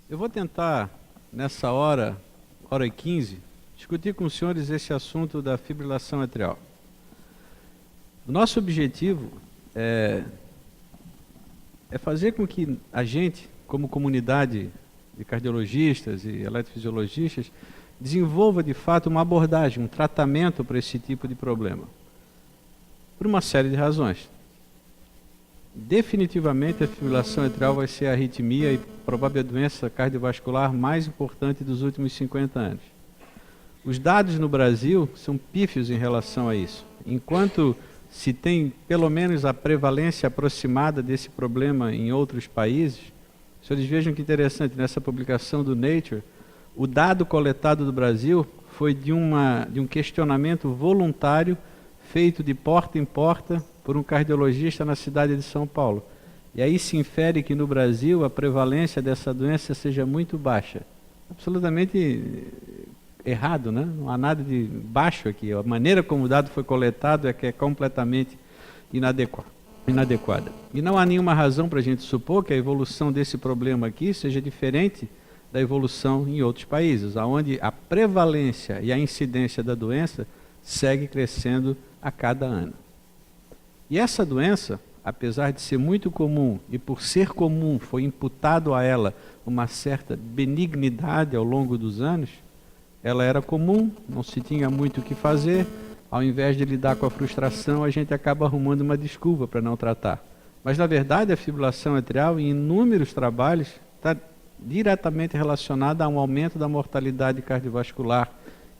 Eu vou tentar, nessa hora e 15, discutir com os senhores esse assunto da fibrilação atrial. O nosso objetivo é fazer com que a gente, como comunidade de cardiologistas e eletrofisiologistas, desenvolva de fato uma abordagem, um tratamento para esse tipo de problema. Por uma série de razões. Definitivamente a fibrilação atrial vai ser a arritmia e provavelmente a doença cardiovascular mais importante dos últimos 50 anos. Os dados no Brasil são pífios em relação a isso. Enquanto se tem pelo menos a prevalência aproximada desse problema em outros países, os senhores vejam que interessante, nessa publicação do Nature, o dado coletado do Brasil foi de um questionamento voluntário feito de porta em porta por um cardiologista na cidade de São Paulo. E aí se infere que no Brasil a prevalência dessa doença seja muito baixa. Absolutamente errado, né? Não há nada de baixo aqui. A maneira como o dado foi coletado é que é completamente inadequada. E não há nenhuma razão para a gente supor que a evolução desse problema aqui seja diferente da evolução em outros países, onde a prevalência e a incidência da doença segue crescendo a cada ano. E essa doença, apesar de ser muito comum, e por ser comum foi imputado a ela uma certa benignidade ao longo dos anos, ela era comum, não se tinha muito o que fazer, ao invés de lidar com a frustração, a gente acaba arrumando uma desculpa para não tratar. Mas, na verdade, a fibrilação atrial, em inúmeros trabalhos, está diretamente relacionada a um aumento da mortalidade cardiovascular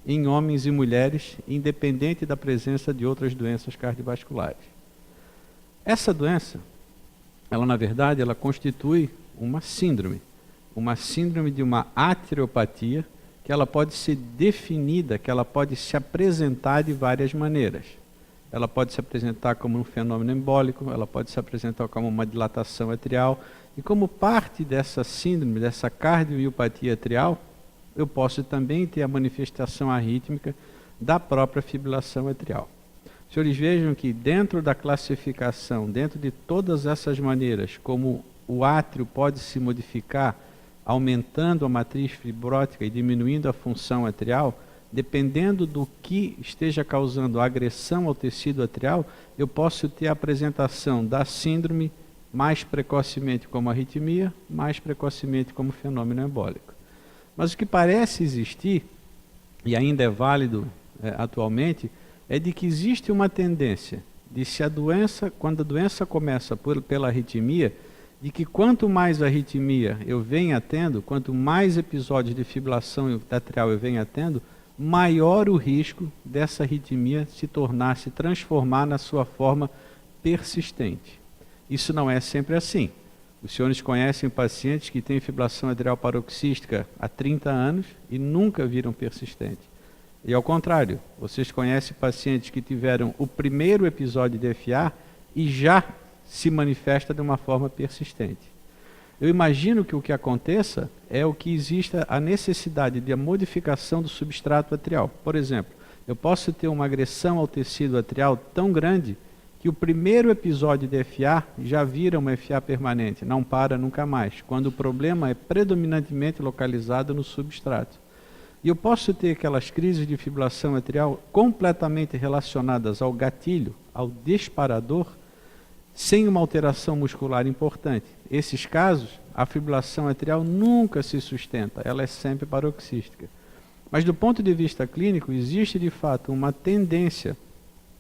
em homens e mulheres, independente da presença de outras doenças cardiovasculares. Essa doença, ela na verdade, ela constitui uma síndrome de uma atriopatia, que ela pode ser definida, que ela pode se apresentar de várias maneiras. Ela pode se apresentar como um fenômeno embólico, ela pode se apresentar como uma dilatação atrial, e como parte dessa síndrome, dessa cardiomiopatia atrial, eu posso também ter a manifestação arrítmica da própria fibrilação atrial. Os senhores vejam que dentro da classificação, dentro de todas essas maneiras, como o átrio pode se modificar, aumentando a matriz fibrótica e diminuindo a função atrial, dependendo do que esteja causando agressão ao tecido atrial, eu posso ter a apresentação da síndrome mais precocemente como arritmia, mais precocemente como fenômeno embólico. Mas o que parece existir, e ainda é válido atualmente, é de que existe uma tendência de se a doença, quando a doença começa pela arritmia, de que quanto mais arritmia eu venha tendo, quanto mais episódios de fibrilação atrial eu venha tendo, maior o risco dessa arritmia se transformar na sua forma persistente. Isso não é sempre assim. Os senhores conhecem pacientes que têm fibrilação atrial paroxística há 30 anos e nunca viram persistente. E ao contrário, vocês conhecem pacientes que tiveram o primeiro episódio de FA e já se manifesta de uma forma persistente. Eu imagino que o que aconteça é o que exista a necessidade de a modificação do substrato atrial. Por exemplo, eu posso ter uma agressão ao tecido atrial tão grande que o primeiro episódio de FA já vira uma FA permanente, não para nunca mais, quando o problema é predominantemente localizado no substrato. E eu posso ter aquelas crises de fibrilação atrial completamente relacionadas ao gatilho, ao disparador, sem uma alteração muscular importante. Esses casos, a fibrilação atrial nunca se sustenta, ela é sempre paroxística. Mas do ponto de vista clínico, existe de fato uma tendência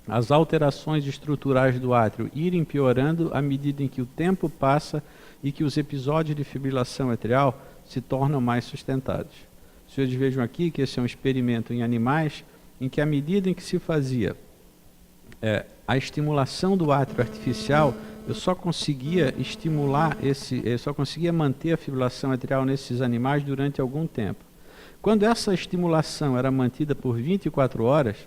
às alterações estruturais do átrio irem piorando à medida em que o tempo passa e que os episódios de fibrilação atrial se tornam mais sustentados. Os senhores vejam aqui que esse é um experimento em animais em que, à medida em que se fazia a estimulação do átrio artificial, eu só conseguia manter a fibrilação atrial nesses animais durante algum tempo. Quando essa estimulação era mantida por 24 horas,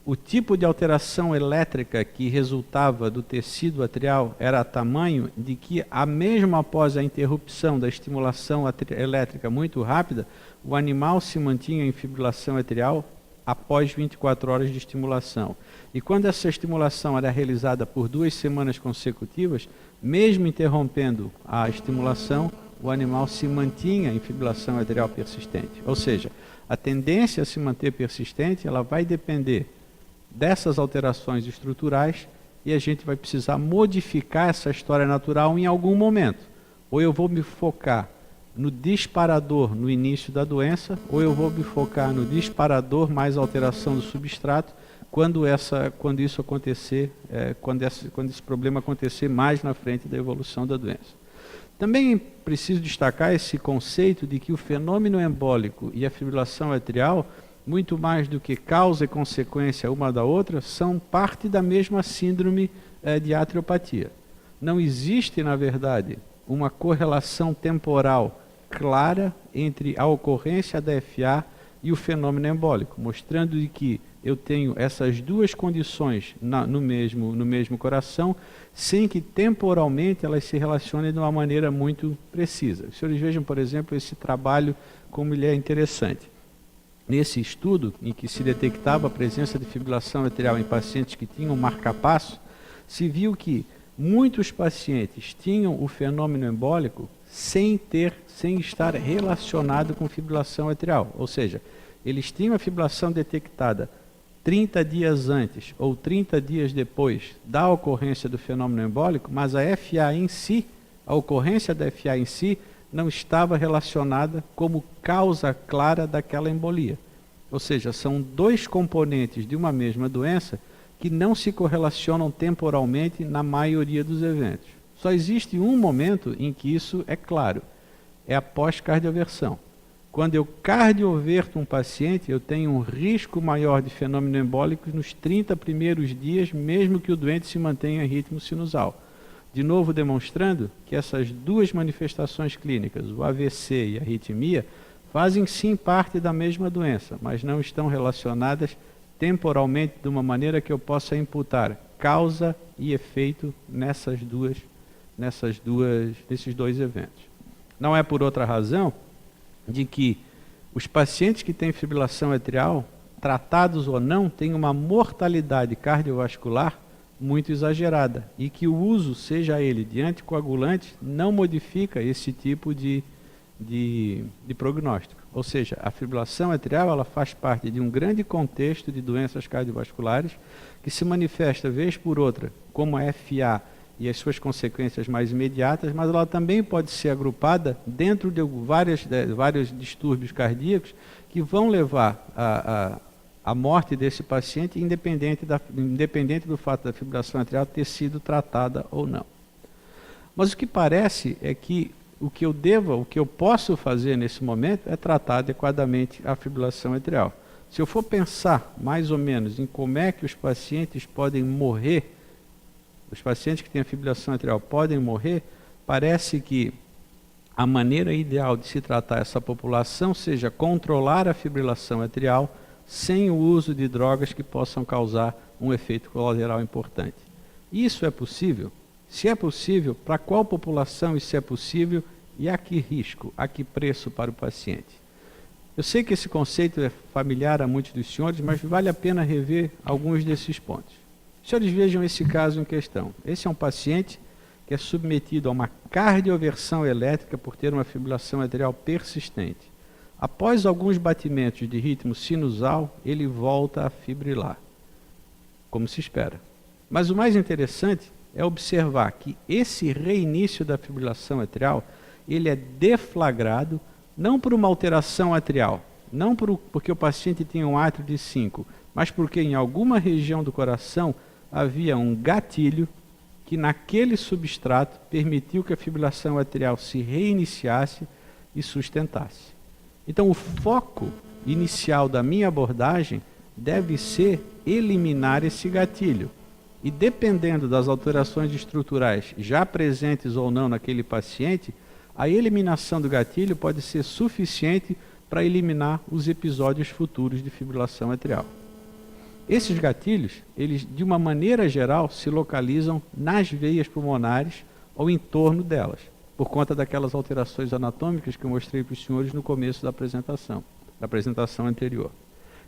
o tipo de alteração elétrica que resultava do tecido atrial era tamanho de que, mesmo após a interrupção da estimulação elétrica muito rápida, o animal se mantinha em fibrilação atrial após 24 horas de estimulação. E quando essa estimulação era realizada por 2 semanas consecutivas, mesmo interrompendo a estimulação, o animal se mantinha em fibrilação atrial persistente. Ou seja, a tendência a se manter persistente, ela vai depender dessas alterações estruturais e a gente vai precisar modificar essa história natural em algum momento. Ou eu vou me focar no disparador no início da doença, ou eu vou me focar no disparador mais alteração do substrato, quando isso acontecer, quando esse problema acontecer mais na frente da evolução da doença. Também preciso destacar esse conceito de que o fenômeno embólico e a fibrilação atrial, muito mais do que causa e consequência uma da outra, são parte da mesma síndrome de atriopatia. Não existe, na verdade, uma correlação temporal clara entre a ocorrência da FA e o fenômeno embólico, mostrando de que eu tenho essas duas condições no mesmo coração, sem que temporalmente elas se relacionem de uma maneira muito precisa. Os senhores vejam, por exemplo, esse trabalho, como ele é interessante. Nesse estudo, em que se detectava a presença de fibrilação atrial em pacientes que tinham marca-passo, se viu que muitos pacientes tinham o fenômeno embólico sem estar relacionado com fibrilação atrial. Ou seja, eles tinham a fibrilação detectada 30 dias antes ou 30 dias depois da ocorrência do fenômeno embólico, mas a FA em si, a ocorrência da FA em si, não estava relacionada como causa clara daquela embolia. Ou seja, são dois componentes de uma mesma doença que não se correlacionam temporalmente na maioria dos eventos. Só existe um momento em que isso é claro, é a pós-cardioversão. Quando eu cardioverto um paciente, eu tenho um risco maior de fenômeno embólico nos 30 primeiros dias, mesmo que o doente se mantenha em ritmo sinusal. De novo demonstrando que essas duas manifestações clínicas, o AVC e a arritmia, fazem sim parte da mesma doença, mas não estão relacionadas temporalmente de uma maneira que eu possa imputar causa e efeito nesses dois eventos. Não é por outra razão de que os pacientes que têm fibrilação atrial, tratados ou não, têm uma mortalidade cardiovascular muito exagerada e que o uso, seja ele de anticoagulantes, não modifica esse tipo de prognóstico. Ou seja, a fibrilação atrial ela faz parte de um grande contexto de doenças cardiovasculares que se manifesta vez por outra como a FA e as suas consequências mais imediatas, mas ela também pode ser agrupada dentro de vários distúrbios cardíacos que vão levar à morte desse paciente, independente do fato da fibrilação atrial ter sido tratada ou não. Mas o que parece é que o que eu posso fazer nesse momento é tratar adequadamente a fibrilação atrial. Se eu for pensar mais ou menos em como é que os pacientes podem morrer, os pacientes que têm a fibrilação atrial podem morrer, parece que a maneira ideal de se tratar essa população seja controlar a fibrilação atrial sem o uso de drogas que possam causar um efeito colateral importante. Isso é possível? Se é possível, para qual população isso é possível e a que risco, a que preço para o paciente? Eu sei que esse conceito é familiar a muitos dos senhores, mas vale a pena rever alguns desses pontos. Os senhores vejam esse caso em questão. Esse é um paciente que é submetido a uma cardioversão elétrica por ter uma fibrilação atrial persistente. Após alguns batimentos de ritmo sinusal, ele volta a fibrilar, como se espera. Mas o mais interessante é observar que esse reinício da fibrilação atrial, ele é deflagrado não por uma alteração atrial, não porque o paciente tinha um átrio de 5, mas porque em alguma região do coração havia um gatilho que naquele substrato permitiu que a fibrilação atrial se reiniciasse e sustentasse. Então o foco inicial da minha abordagem deve ser eliminar esse gatilho. E dependendo das alterações estruturais já presentes ou não naquele paciente, a eliminação do gatilho pode ser suficiente para eliminar os episódios futuros de fibrilação atrial. Esses gatilhos, eles de uma maneira geral se localizam nas veias pulmonares ou em torno delas, por conta daquelas alterações anatômicas que eu mostrei para os senhores no começo da apresentação anterior.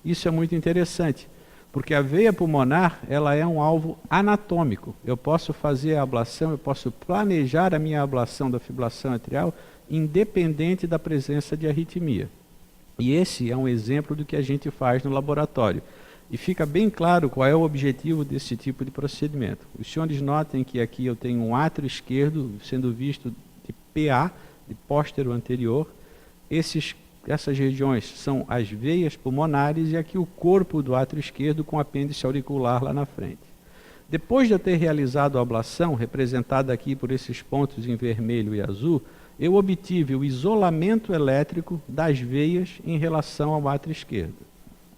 Isso é muito interessante, Porque a veia pulmonar, ela é um alvo anatômico. Eu posso fazer a ablação, eu posso planejar a minha ablação da fibrilação atrial independente da presença de arritmia. E esse é um exemplo do que a gente faz no laboratório. E fica bem claro qual é o objetivo desse tipo de procedimento. Os senhores notem que aqui eu tenho um átrio esquerdo sendo visto de PA, de póstero anterior. Essas regiões são as veias pulmonares e aqui o corpo do átrio esquerdo com apêndice auricular lá na frente. Depois de eu ter realizado a ablação, representada aqui por esses pontos em vermelho e azul, eu obtive o isolamento elétrico das veias em relação ao átrio esquerdo.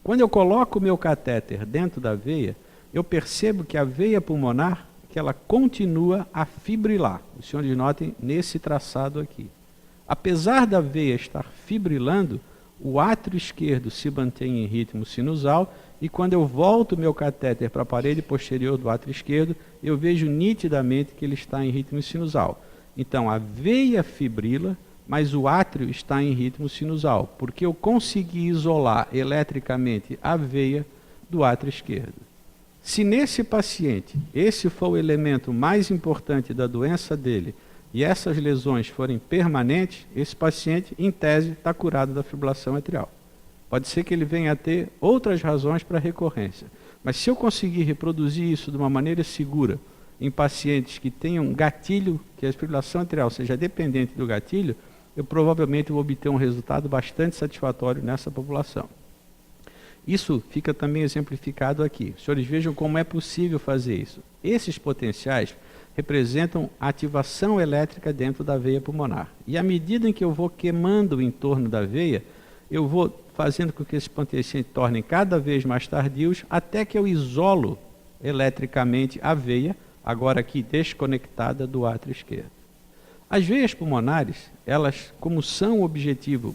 Quando eu coloco o meu catéter dentro da veia, eu percebo que a veia pulmonar, que ela continua a fibrilar. Os senhores notem nesse traçado aqui. Apesar da veia estar fibrilando, o átrio esquerdo se mantém em ritmo sinusal e quando eu volto meu catéter para a parede posterior do átrio esquerdo, eu vejo nitidamente que ele está em ritmo sinusal. Então, a veia fibrila, mas o átrio está em ritmo sinusal, porque eu consegui isolar eletricamente a veia do átrio esquerdo. Se nesse paciente, esse for o elemento mais importante da doença dele, e essas lesões forem permanentes, esse paciente, em tese, está curado da fibrilação atrial. Pode ser que ele venha a ter outras razões para recorrência. Mas se eu conseguir reproduzir isso de uma maneira segura em pacientes que tenham gatilho, que a fibrilação atrial seja dependente do gatilho, eu provavelmente vou obter um resultado bastante satisfatório nessa população. Isso fica também exemplificado aqui. Os senhores vejam como é possível fazer isso. Esses potenciais representam a ativação elétrica dentro da veia pulmonar. E à medida em que eu vou queimando o entorno da veia, eu vou fazendo com que esses potenciais se tornem cada vez mais tardios, até que eu isolo eletricamente a veia, agora aqui desconectada do átrio esquerdo. As veias pulmonares, elas, como são o objetivo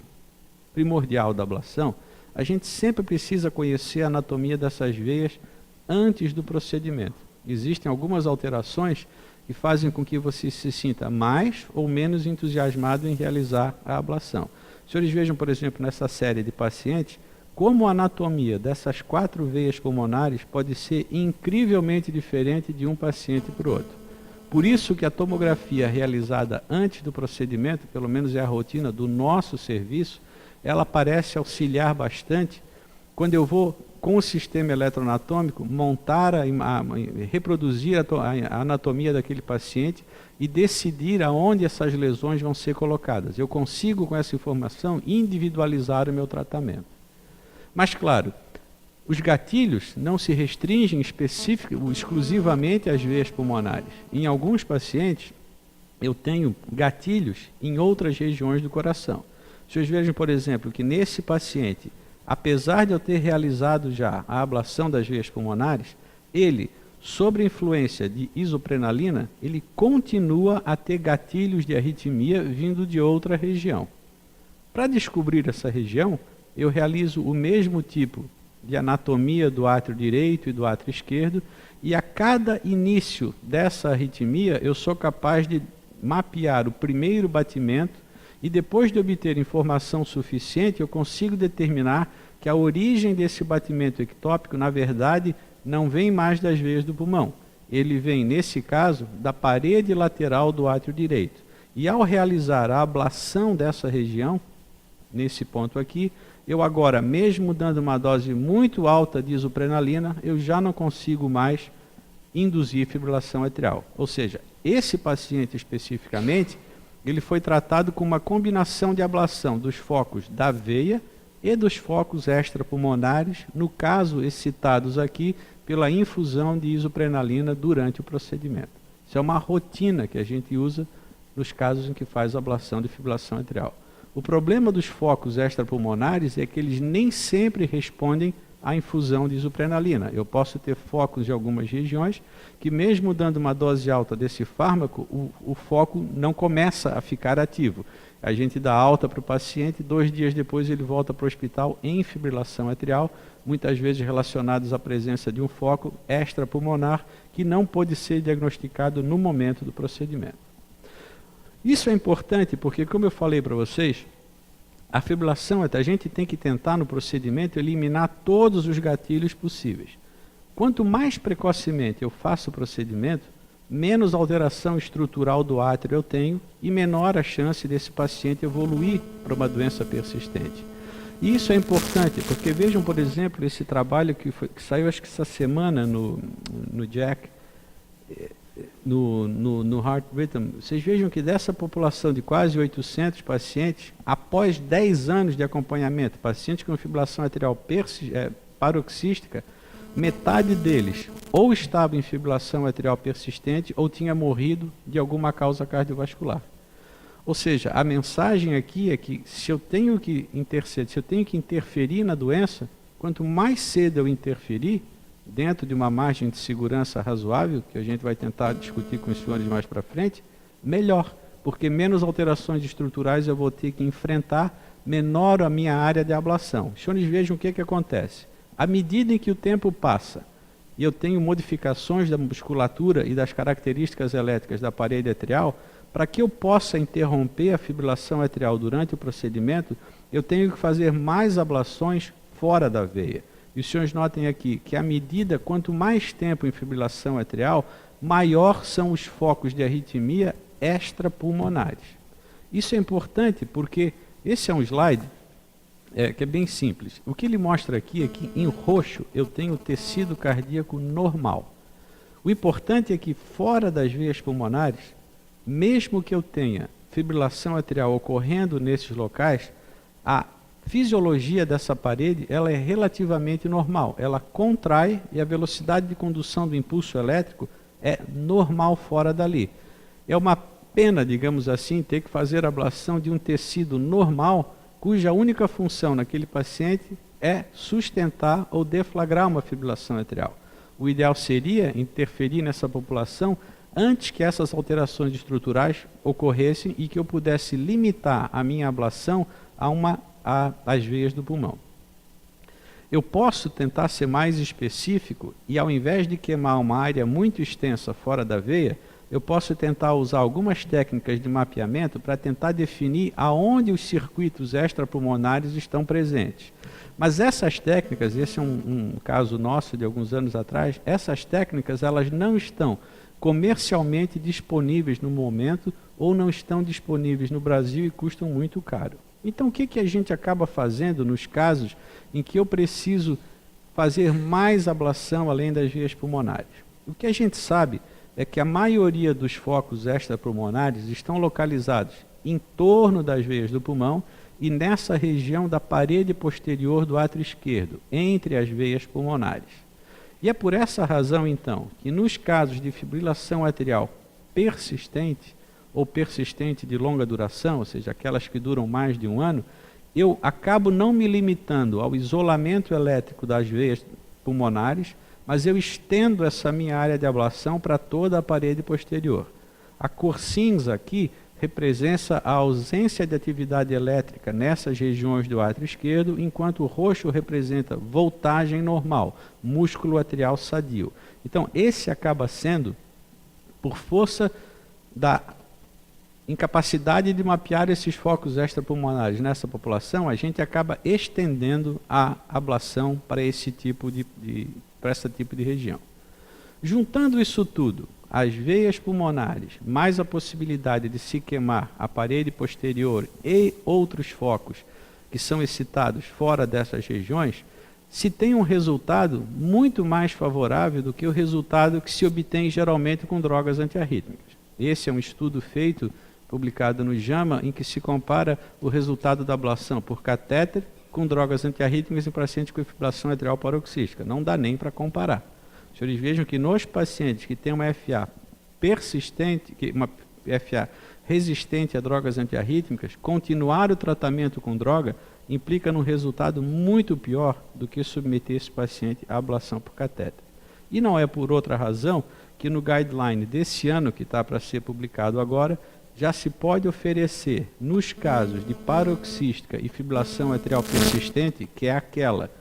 primordial da ablação, a gente sempre precisa conhecer a anatomia dessas veias antes do procedimento. Existem algumas alterações que fazem com que você se sinta mais ou menos entusiasmado em realizar a ablação. Os senhores vejam, por exemplo, nessa série de pacientes, como a anatomia dessas 4 veias pulmonares pode ser incrivelmente diferente de um paciente para o outro. Por isso que a tomografia realizada antes do procedimento, pelo menos é a rotina do nosso serviço, ela parece auxiliar bastante quando eu vou, com o sistema eletroanatômico, montar, reproduzir a anatomia daquele paciente e decidir aonde essas lesões vão ser colocadas. Eu consigo, com essa informação, individualizar o meu tratamento. Mas, claro, os gatilhos não se restringem exclusivamente às veias pulmonares. Em alguns pacientes, eu tenho gatilhos em outras regiões do coração. Vocês vejam, por exemplo, que nesse paciente, apesar de eu ter realizado já a ablação das veias pulmonares, ele, sob a influência de isoprenalina, ele continua a ter gatilhos de arritmia vindo de outra região. Para descobrir essa região, eu realizo o mesmo tipo de anatomia do átrio direito e do átrio esquerdo, e a cada início dessa arritmia, eu sou capaz de mapear o primeiro batimento, e depois de obter informação suficiente, eu consigo determinar que a origem desse batimento ectópico, na verdade, não vem mais das veias do pulmão. Ele vem, nesse caso, da parede lateral do átrio direito. E ao realizar a ablação dessa região, nesse ponto aqui, eu agora, mesmo dando uma dose muito alta de isoprenalina, eu já não consigo mais induzir fibrilação atrial. Ou seja, esse paciente especificamente, ele foi tratado com uma combinação de ablação dos focos da veia e dos focos extrapulmonares, no caso excitados aqui pela infusão de isoprenalina durante o procedimento. Isso é uma rotina que a gente usa nos casos em que faz ablação de fibrilação atrial. O problema dos focos extrapulmonares é que eles nem sempre respondem à infusão de isoprenalina. Eu posso ter focos de algumas regiões que, mesmo dando uma dose alta desse fármaco, o foco não começa a ficar ativo. A gente dá alta para o paciente, 2 dias depois ele volta para o hospital em fibrilação atrial, muitas vezes relacionados à presença de um foco extrapulmonar que não pôde ser diagnosticado no momento do procedimento. Isso é importante porque, como eu falei para vocês, a fibrilação, a gente tem que tentar no procedimento eliminar todos os gatilhos possíveis. quanto mais precocemente eu faço o procedimento, menos alteração estrutural do átrio eu tenho e menor a chance desse paciente evoluir para uma doença persistente. E isso é importante, porque vejam, por exemplo, esse trabalho que saiu, acho que essa semana no JACC, no Heart Rhythm. Vocês vejam que dessa população de quase 800 pacientes, após 10 anos de acompanhamento, pacientes com fibrilação atrial paroxística, metade deles ou estava em fibrilação atrial persistente ou tinha morrido de alguma causa cardiovascular. Ou seja, a mensagem aqui é que se eu tenho que interferir na doença, quanto mais cedo eu interferir, dentro de uma margem de segurança razoável, que a gente vai tentar discutir com os senhores mais para frente, melhor, porque menos alterações estruturais eu vou ter que enfrentar, menor a minha área de ablação. Os senhores vejam o que acontece. À medida em que o tempo passa e eu tenho modificações da musculatura e das características elétricas da parede atrial, para que eu possa interromper a fibrilação atrial durante o procedimento, eu tenho que fazer mais ablações fora da veia. E os senhores notem aqui que, à medida, quanto mais tempo em fibrilação atrial, maior são os focos de arritmia extrapulmonares. Isso é importante porque esse é um slide que é bem simples. O que ele mostra aqui é que, em roxo, eu tenho tecido cardíaco normal. O importante é que, fora das veias pulmonares, mesmo que eu tenha fibrilação atrial ocorrendo nesses locais, a fisiologia dessa parede ela é relativamente normal. Ela contrai e a velocidade de condução do impulso elétrico é normal fora dali. É uma pena, digamos assim, ter que fazer ablação de um tecido normal, cuja única função naquele paciente é sustentar ou deflagrar uma fibrilação atrial. O ideal seria interferir nessa população antes que essas alterações estruturais ocorressem e que eu pudesse limitar a minha ablação às veias do pulmão. Eu posso tentar ser mais específico e, ao invés de queimar uma área muito extensa fora da veia, eu posso tentar usar algumas técnicas de mapeamento para tentar definir aonde os circuitos extrapulmonares estão presentes. Mas essas técnicas, esse é um caso nosso de alguns anos atrás, essas técnicas elas não estão comercialmente disponíveis no momento ou não estão disponíveis no Brasil e custam muito caro. Então, o que a gente acaba fazendo nos casos em que eu preciso fazer mais ablação além das veias pulmonares? O que a gente sabe é que a maioria dos focos extrapulmonares estão localizados em torno das veias do pulmão e nessa região da parede posterior do átrio esquerdo, entre as veias pulmonares. E é por essa razão, então, que nos casos de fibrilação atrial persistente ou persistente de longa duração, ou seja, aquelas que duram mais de um ano, eu acabo não me limitando ao isolamento elétrico das veias pulmonares, mas eu estendo essa minha área de ablação para toda a parede posterior. A cor cinza aqui representa a ausência de atividade elétrica nessas regiões do átrio esquerdo, enquanto o roxo representa voltagem normal, músculo atrial sadio. Então, esse acaba sendo, por força da incapacidade de mapear esses focos extrapulmonares nessa população, a gente acaba estendendo a ablação para esse tipo para esse tipo de região. Juntando isso tudo, as veias pulmonares, mais a possibilidade de se queimar a parede posterior e outros focos que são excitados fora dessas regiões, se tem um resultado muito mais favorável do que o resultado que se obtém geralmente com drogas antiarrítmicas. Esse é um estudo feito, publicado no JAMA, em que se compara o resultado da ablação por catéter com drogas antiarrítmicas em pacientes com fibrilação atrial paroxística. Não dá nem para comparar. Os senhores vejam que nos pacientes que têm uma FA persistente, uma FA resistente a drogas antiarrítmicas, continuar o tratamento com droga implica num resultado muito pior do que submeter esse paciente à ablação por catéter. E não é por outra razão que no guideline desse ano, que está para ser publicado agora, já se pode oferecer, nos casos de paroxística e fibrilação atrial persistente, que é aquela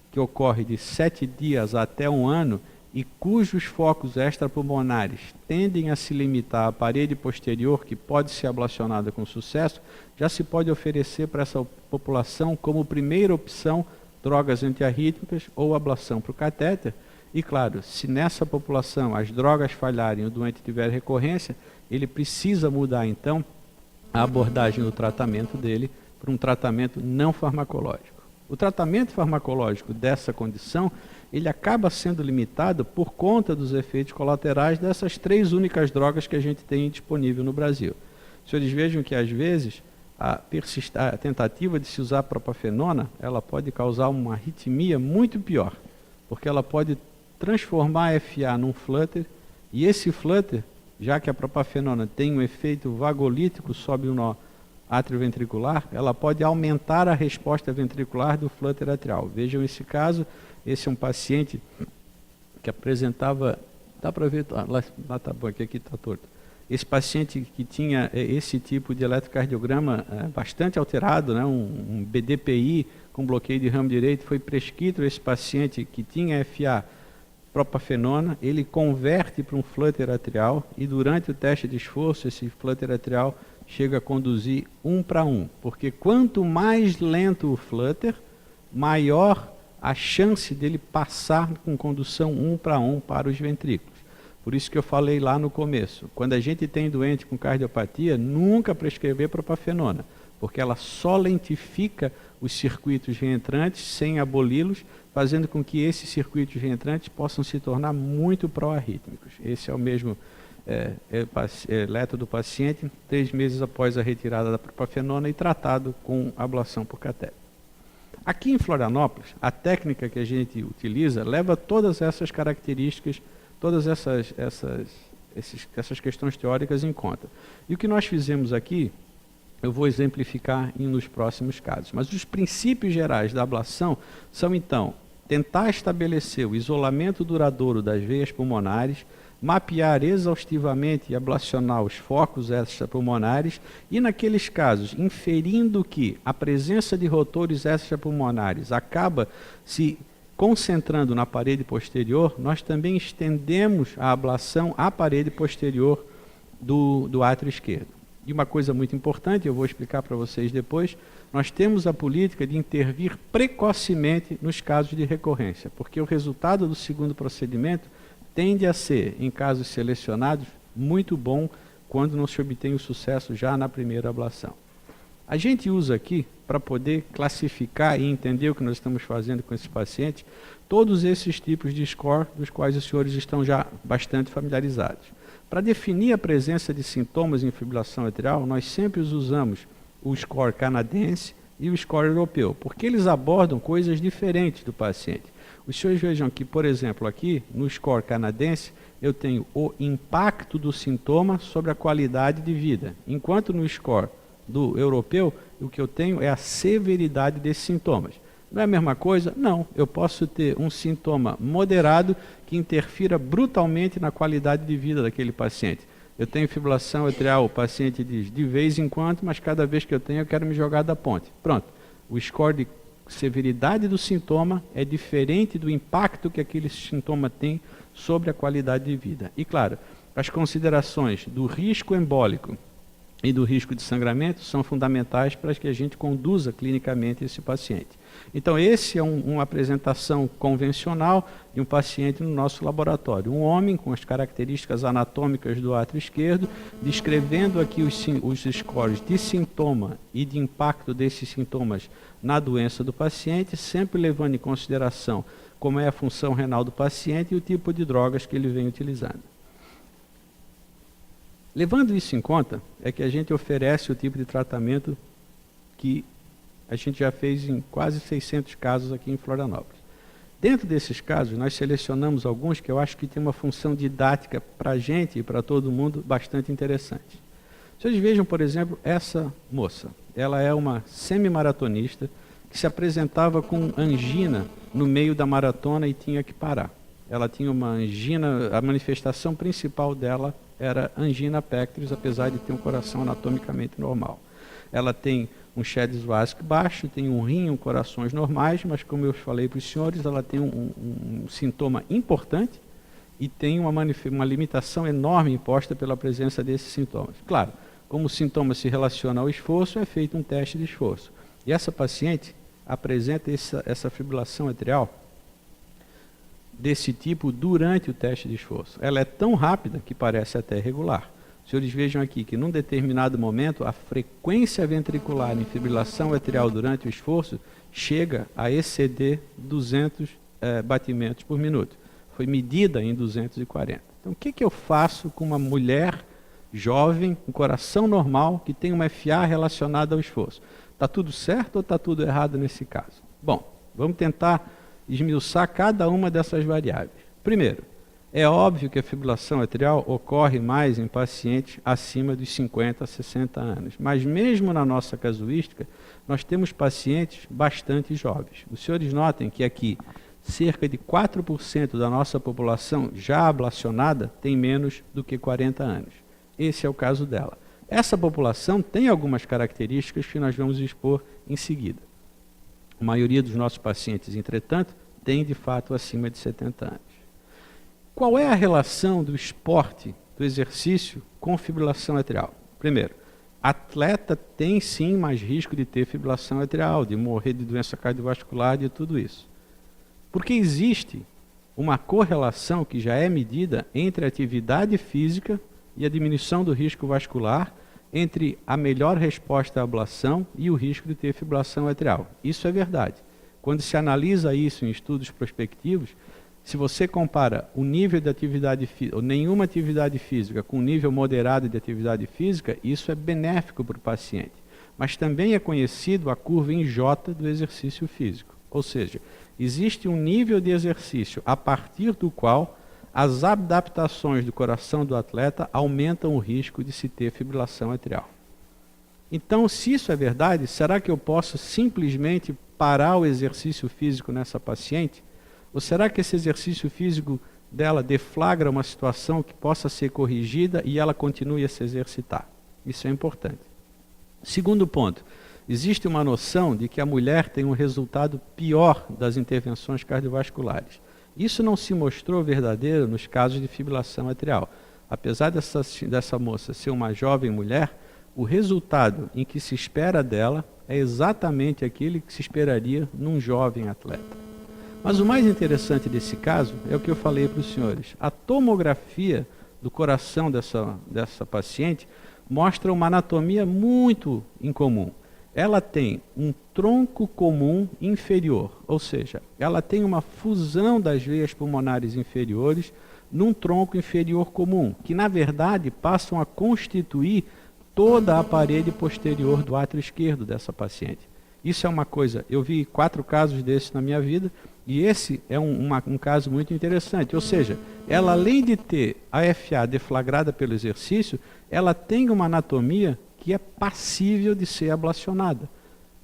que ocorre de 7 dias até 1 ano e cujos focos extrapulmonares tendem a se limitar à parede posterior, que pode ser ablacionada com sucesso, já se pode oferecer para essa população como primeira opção drogas antiarrítmicas ou ablação por catéter. E claro, se nessa população as drogas falharem e o doente tiver recorrência, ele precisa mudar então a abordagem do tratamento dele para um tratamento não farmacológico. O tratamento farmacológico dessa condição, ele acaba sendo limitado por conta dos efeitos colaterais dessas 3 únicas drogas que a gente tem disponível no Brasil. Os senhores vejam que às vezes a tentativa de se usar propafenona, ela pode causar uma arritmia muito pior, porque ela pode transformar a FA num flutter, e esse flutter, já que a propafenona tem um efeito vagolítico sobre o nó atrioventricular, ela pode aumentar a resposta ventricular do flutter atrial. Vejam esse caso, esse é um paciente que apresentava, dá para ver, lá tá bom, aqui está torto. Esse paciente que tinha esse tipo de eletrocardiograma bastante alterado, né, um BDPI com bloqueio de ramo direito, foi prescrito esse paciente que tinha FA propafenona, ele converte para um flutter atrial e durante o teste de esforço, esse flutter atrial chega a conduzir 1 para 1, porque quanto mais lento o flutter, maior a chance dele passar com condução 1 para 1 para os ventrículos. Por isso que eu falei lá no começo, quando a gente tem doente com cardiopatia, nunca prescrever propafenona, porque ela só lentifica os circuitos reentrantes sem aboli-los, fazendo com que esses circuitos reentrantes possam se tornar muito pró-arrítmicos. Esse é o mesmo eletro do paciente, 3 meses após a retirada da propafenona e tratado com ablação por catéter. Aqui em Florianópolis, a técnica que a gente utiliza leva todas essas características, todas essas questões teóricas em conta. E o que nós fizemos aqui, eu vou exemplificar nos próximos casos. Mas os princípios gerais da ablação são, então, tentar estabelecer o isolamento duradouro das veias pulmonares, mapear exaustivamente e ablacionar os focos extrapulmonares e, naqueles casos, inferindo que a presença de rotores extrapulmonares acaba se concentrando na parede posterior, nós também estendemos a ablação à parede posterior do átrio esquerdo. E uma coisa muito importante, eu vou explicar para vocês depois, nós temos a política de intervir precocemente nos casos de recorrência, porque o resultado do segundo procedimento tende a ser, em casos selecionados, muito bom quando não se obtém o sucesso já na primeira ablação. A gente usa aqui, para poder classificar e entender o que nós estamos fazendo com esse paciente, todos esses tipos de score dos quais os senhores estão já bastante familiarizados. Para definir a presença de sintomas em fibrilação atrial, nós sempre usamos o score canadense e o score europeu, porque eles abordam coisas diferentes do paciente. Os senhores vejam que, por exemplo, aqui no score canadense, eu tenho o impacto do sintoma sobre a qualidade de vida, enquanto no score do europeu, o que eu tenho é a severidade desses sintomas. Não é a mesma coisa? Não. Eu posso ter um sintoma moderado que interfira brutalmente na qualidade de vida daquele paciente. Eu tenho fibrilação atrial, o paciente diz, de vez em quando, mas cada vez que eu tenho, eu quero me jogar da ponte. Pronto. O score de severidade do sintoma é diferente do impacto que aquele sintoma tem sobre a qualidade de vida. E, claro, as considerações do risco embólico e do risco de sangramento são fundamentais para que a gente conduza clinicamente esse paciente. Então, esse é uma apresentação convencional de um paciente no nosso laboratório. Um homem com as características anatômicas do átrio esquerdo, descrevendo aqui os scores de sintoma e de impacto desses sintomas na doença do paciente, sempre levando em consideração como é a função renal do paciente e o tipo de drogas que ele vem utilizando. Levando isso em conta, é que a gente oferece o tipo de tratamento que a gente já fez em quase 600 casos aqui em Florianópolis. Dentro desses casos, nós selecionamos alguns que eu acho que tem uma função didática para a gente e para todo mundo bastante interessante. Vocês vejam, por exemplo, essa moça. Ela é uma semimaratonista que se apresentava com angina no meio da maratona e tinha que parar. Ela tinha uma angina, a manifestação principal dela era angina pectoris, apesar de ter um coração anatomicamente normal. Ela tem um Shed Wasp baixo, tem um rim e corações normais, mas como eu falei para os senhores, ela tem um sintoma importante e tem uma limitação enorme imposta pela presença desses sintomas. Claro, como o sintoma se relaciona ao esforço, é feito um teste de esforço. E essa paciente apresenta essa fibrilação atrial desse tipo durante o teste de esforço. Ela é tão rápida que parece até irregular. Os senhores vejam aqui que, num determinado momento, a frequência ventricular em fibrilação atrial durante o esforço chega a exceder 200 batimentos por minuto. Foi medida em 240. Então, o que eu faço com uma mulher jovem, com coração normal, que tem uma FA relacionada ao esforço? Está tudo certo ou está tudo errado nesse caso? Bom, vamos tentar esmiuçar cada uma dessas variáveis. Primeiro, é óbvio que a fibrilação atrial ocorre mais em pacientes acima dos 50 a 60 anos, mas mesmo na nossa casuística, nós temos pacientes bastante jovens. Os senhores notem que aqui, cerca de 4% da nossa população já ablacionada tem menos do que 40 anos. Esse é o caso dela. Essa população tem algumas características que nós vamos expor em seguida. A maioria dos nossos pacientes, entretanto, tem de fato acima de 70 anos. Qual é a relação do esporte, do exercício, com fibrilação atrial? Primeiro, atleta tem sim mais risco de ter fibrilação atrial, de morrer de doença cardiovascular e tudo isso. Porque existe uma correlação que já é medida entre a atividade física e a diminuição do risco vascular, entre a melhor resposta à ablação e o risco de ter fibrilação atrial. Isso é verdade. Quando se analisa isso em estudos prospectivos, se você compara o nível de atividade física, ou nenhuma atividade física, com um nível moderado de atividade física, isso é benéfico para o paciente. Mas também é conhecido a curva em J do exercício físico. Ou seja, existe um nível de exercício a partir do qual as adaptações do coração do atleta aumentam o risco de se ter fibrilação atrial. Então, se isso é verdade, será que eu posso simplesmente parar o exercício físico nessa paciente? Ou será que esse exercício físico dela deflagra uma situação que possa ser corrigida e ela continue a se exercitar? Isso é importante. Segundo ponto, existe uma noção de que a mulher tem um resultado pior das intervenções cardiovasculares. Isso não se mostrou verdadeiro nos casos de fibrilação atrial. Apesar dessa moça ser uma jovem mulher, o resultado em que se espera dela é exatamente aquele que se esperaria num jovem atleta. Mas o mais interessante desse caso é o que eu falei para os senhores. A tomografia do coração dessa paciente mostra uma anatomia muito incomum. Ela tem um tronco comum inferior, ou seja, ela tem uma fusão das veias pulmonares inferiores num tronco inferior comum, que na verdade passam a constituir toda a parede posterior do átrio esquerdo dessa paciente. Isso é uma coisa, eu vi 4 casos desses na minha vida, e esse é um caso muito interessante. Ou seja, ela além de ter a FA deflagrada pelo exercício, ela tem uma anatomia que é passível de ser ablacionada.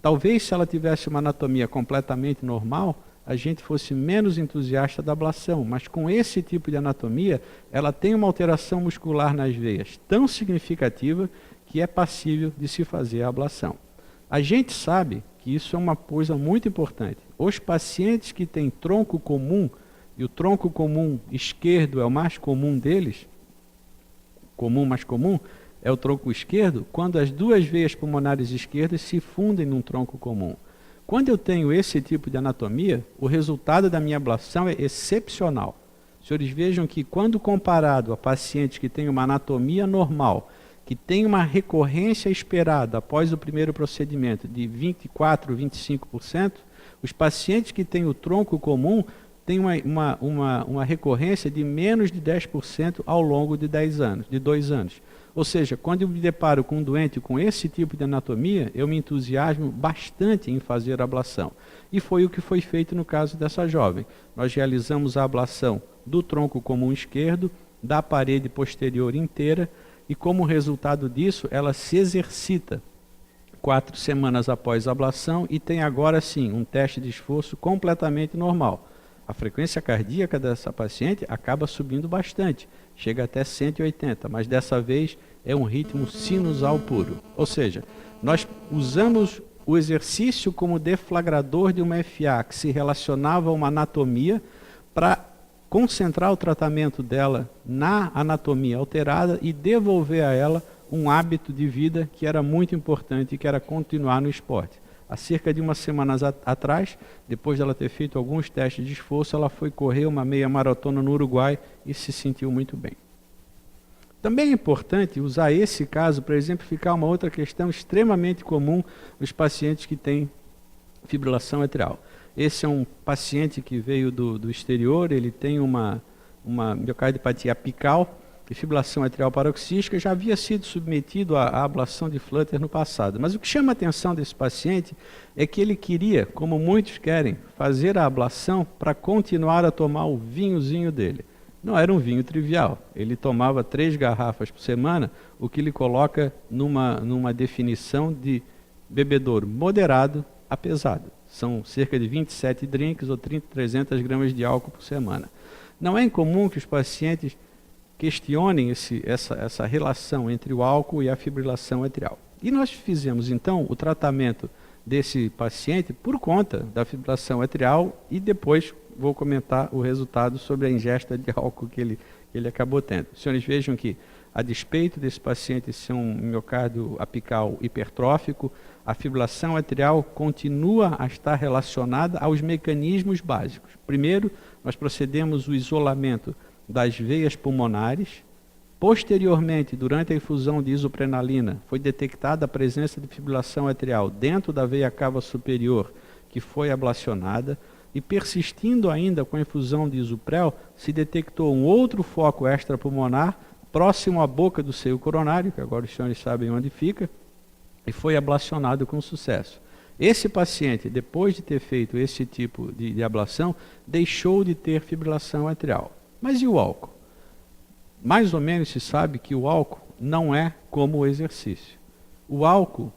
Talvez se ela tivesse uma anatomia completamente normal, a gente fosse menos entusiasta da ablação, mas com esse tipo de anatomia, ela tem uma alteração muscular nas veias tão significativa que é passível de se fazer a ablação. A gente sabe que isso é uma coisa muito importante. Os pacientes que têm tronco comum, e o tronco comum esquerdo é o mais comum deles, mais comum, é o tronco esquerdo, quando as duas veias pulmonares esquerdas se fundem num tronco comum. Quando eu tenho esse tipo de anatomia, o resultado da minha ablação é excepcional. Os senhores vejam que quando comparado a pacientes que têm uma anatomia normal, que tem uma recorrência esperada após o primeiro procedimento de 24%, 25%, os pacientes que têm o tronco comum têm uma recorrência de menos de 10% ao longo de 2 anos. Ou seja, quando eu me deparo com um doente com esse tipo de anatomia, eu me entusiasmo bastante em fazer a ablação. E foi o que foi feito no caso dessa jovem. Nós realizamos a ablação do tronco comum esquerdo, da parede posterior inteira, e como resultado disso, ela se exercita 4 semanas após a ablação e tem agora sim um teste de esforço completamente normal. A frequência cardíaca dessa paciente acaba subindo bastante, chega até 180, mas dessa vez é um ritmo sinusal puro. Ou seja, nós usamos o exercício como deflagrador de uma FA que se relacionava a uma anatomia para concentrar o tratamento dela na anatomia alterada e devolver a ela um hábito de vida que era muito importante, que era continuar no esporte. Há cerca de 1 semana atrás, depois dela ter feito alguns testes de esforço, ela foi correr uma meia maratona no Uruguai e se sentiu muito bem. Também é importante usar esse caso para exemplificar uma outra questão extremamente comum nos pacientes que têm fibrilação atrial. Esse é um paciente que veio do exterior, ele tem uma miocardiopatia apical e fibrilação atrial paroxística, já havia sido submetido à ablação de Flutter no passado. Mas o que chama a atenção desse paciente é que ele queria, como muitos querem, fazer a ablação para continuar a tomar o vinhozinho dele. Não era um vinho trivial, ele tomava 3 garrafas por semana, o que lhe coloca numa definição de bebedouro moderado a pesado. São cerca de 27 drinks ou 300 gramas de álcool por semana. Não é incomum que os pacientes questionem essa relação entre o álcool e a fibrilação atrial. E nós fizemos, então, o tratamento desse paciente por conta da fibrilação atrial e depois vou comentar o resultado sobre a ingesta de álcool que ele acabou tendo. Os senhores vejam que, a despeito desse paciente ser um miocárdio apical hipertrófico, a fibrilação atrial continua a estar relacionada aos mecanismos básicos. Primeiro, nós procedemos o isolamento das veias pulmonares. Posteriormente, durante a infusão de isoprenalina, foi detectada a presença de fibrilação atrial dentro da veia cava superior, que foi ablacionada, e persistindo ainda com a infusão de isoprel, se detectou um outro foco extrapulmonar próximo à boca do seio coronário, que agora os senhores sabem onde fica, e foi ablacionado com sucesso. Esse paciente, depois de ter feito esse tipo de ablação, deixou de ter fibrilação atrial. Mas e o álcool? Mais ou menos se sabe que o álcool não é como o exercício. O álcool,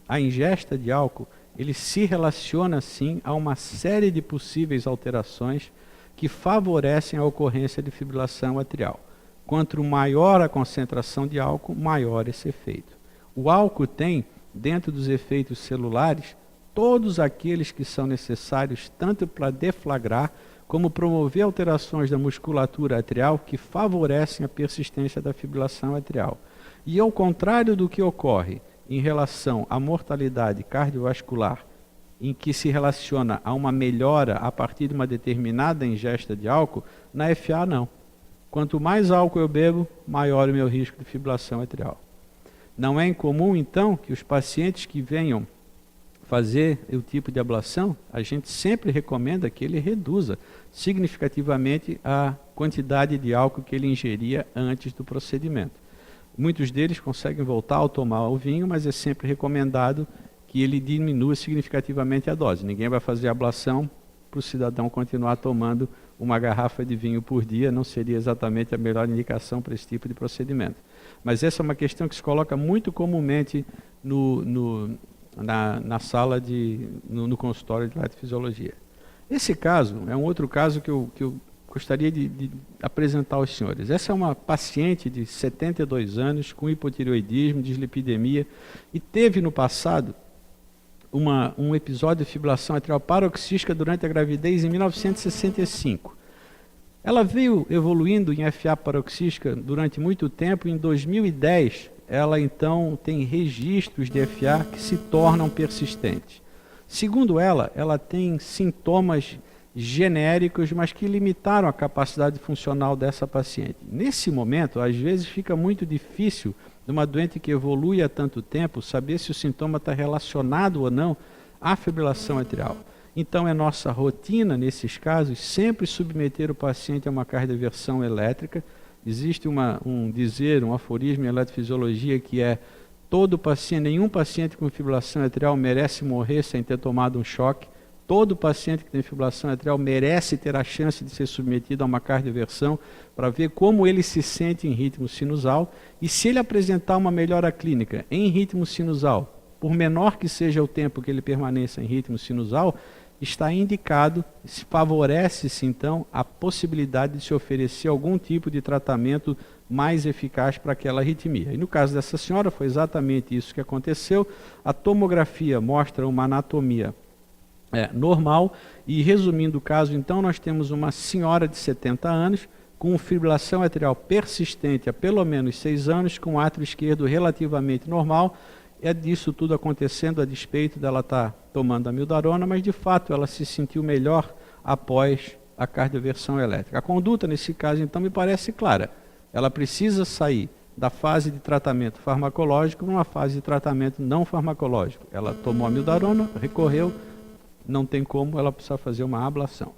a ingesta de álcool, ele se relaciona sim a uma série de possíveis alterações que favorecem a ocorrência de fibrilação atrial. Quanto maior a concentração de álcool, maior esse efeito. O álcool tem, dentro dos efeitos celulares, todos aqueles que são necessários tanto para deflagrar como promover alterações da musculatura atrial que favorecem a persistência da fibrilação atrial. E ao contrário do que ocorre em relação à mortalidade cardiovascular, em que se relaciona a uma melhora a partir de uma determinada ingesta de álcool, na FA não. Quanto mais álcool eu bebo, maior o meu risco de fibrilação atrial. Não é incomum, então, que os pacientes que venham fazer o tipo de ablação, a gente sempre recomenda que ele reduza significativamente a quantidade de álcool que ele ingeria antes do procedimento. Muitos deles conseguem voltar a tomar o vinho, mas é sempre recomendado que ele diminua significativamente a dose. Ninguém vai fazer ablação para o cidadão continuar tomando uma garrafa de vinho por dia, não seria exatamente a melhor indicação para esse tipo de procedimento. Mas essa é uma questão que se coloca muito comumente na sala no consultório de eletrofisiologia. Esse caso é um outro caso que eu gostaria de apresentar aos senhores. Essa é uma paciente de 72 anos com hipotireoidismo, dislipidemia e teve no passado um episódio de fibrilação atrial paroxística durante a gravidez em 1965. Ela veio evoluindo em FA paroxística durante muito tempo. Em 2010, ela então tem registros de FA que se tornam persistentes. Segundo ela tem sintomas genéricos, mas que limitaram a capacidade funcional dessa paciente. Nesse momento, às vezes fica muito difícil de uma doente que evolui há tanto tempo saber se o sintoma está relacionado ou não à fibrilação atrial. Então é nossa rotina, nesses casos, sempre submeter o paciente a uma cardioversão elétrica. Existe um aforismo em eletrofisiologia que é: nenhum paciente com fibrilação atrial merece morrer sem ter tomado um choque. Todo paciente que tem fibrilação atrial merece ter a chance de ser submetido a uma cardioversão para ver como ele se sente em ritmo sinusal. E se ele apresentar uma melhora clínica em ritmo sinusal, por menor que seja o tempo que ele permaneça em ritmo sinusal, está indicado, favorece-se então a possibilidade de se oferecer algum tipo de tratamento mais eficaz para aquela arritmia. E no caso dessa senhora foi exatamente isso que aconteceu. A tomografia mostra uma anatomia normal e, resumindo o caso, então nós temos uma senhora de 70 anos com fibrilação atrial persistente há pelo menos 6 anos, com átrio esquerdo relativamente normal é disso tudo acontecendo a despeito dela estar tomando amiodarona, mas de fato ela se sentiu melhor após a cardioversão elétrica. A conduta nesse caso então me parece clara. Ela precisa sair da fase de tratamento farmacológico para uma fase de tratamento não farmacológico. Ela tomou amiodarona, recorreu, não tem como, ela precisa fazer uma ablação.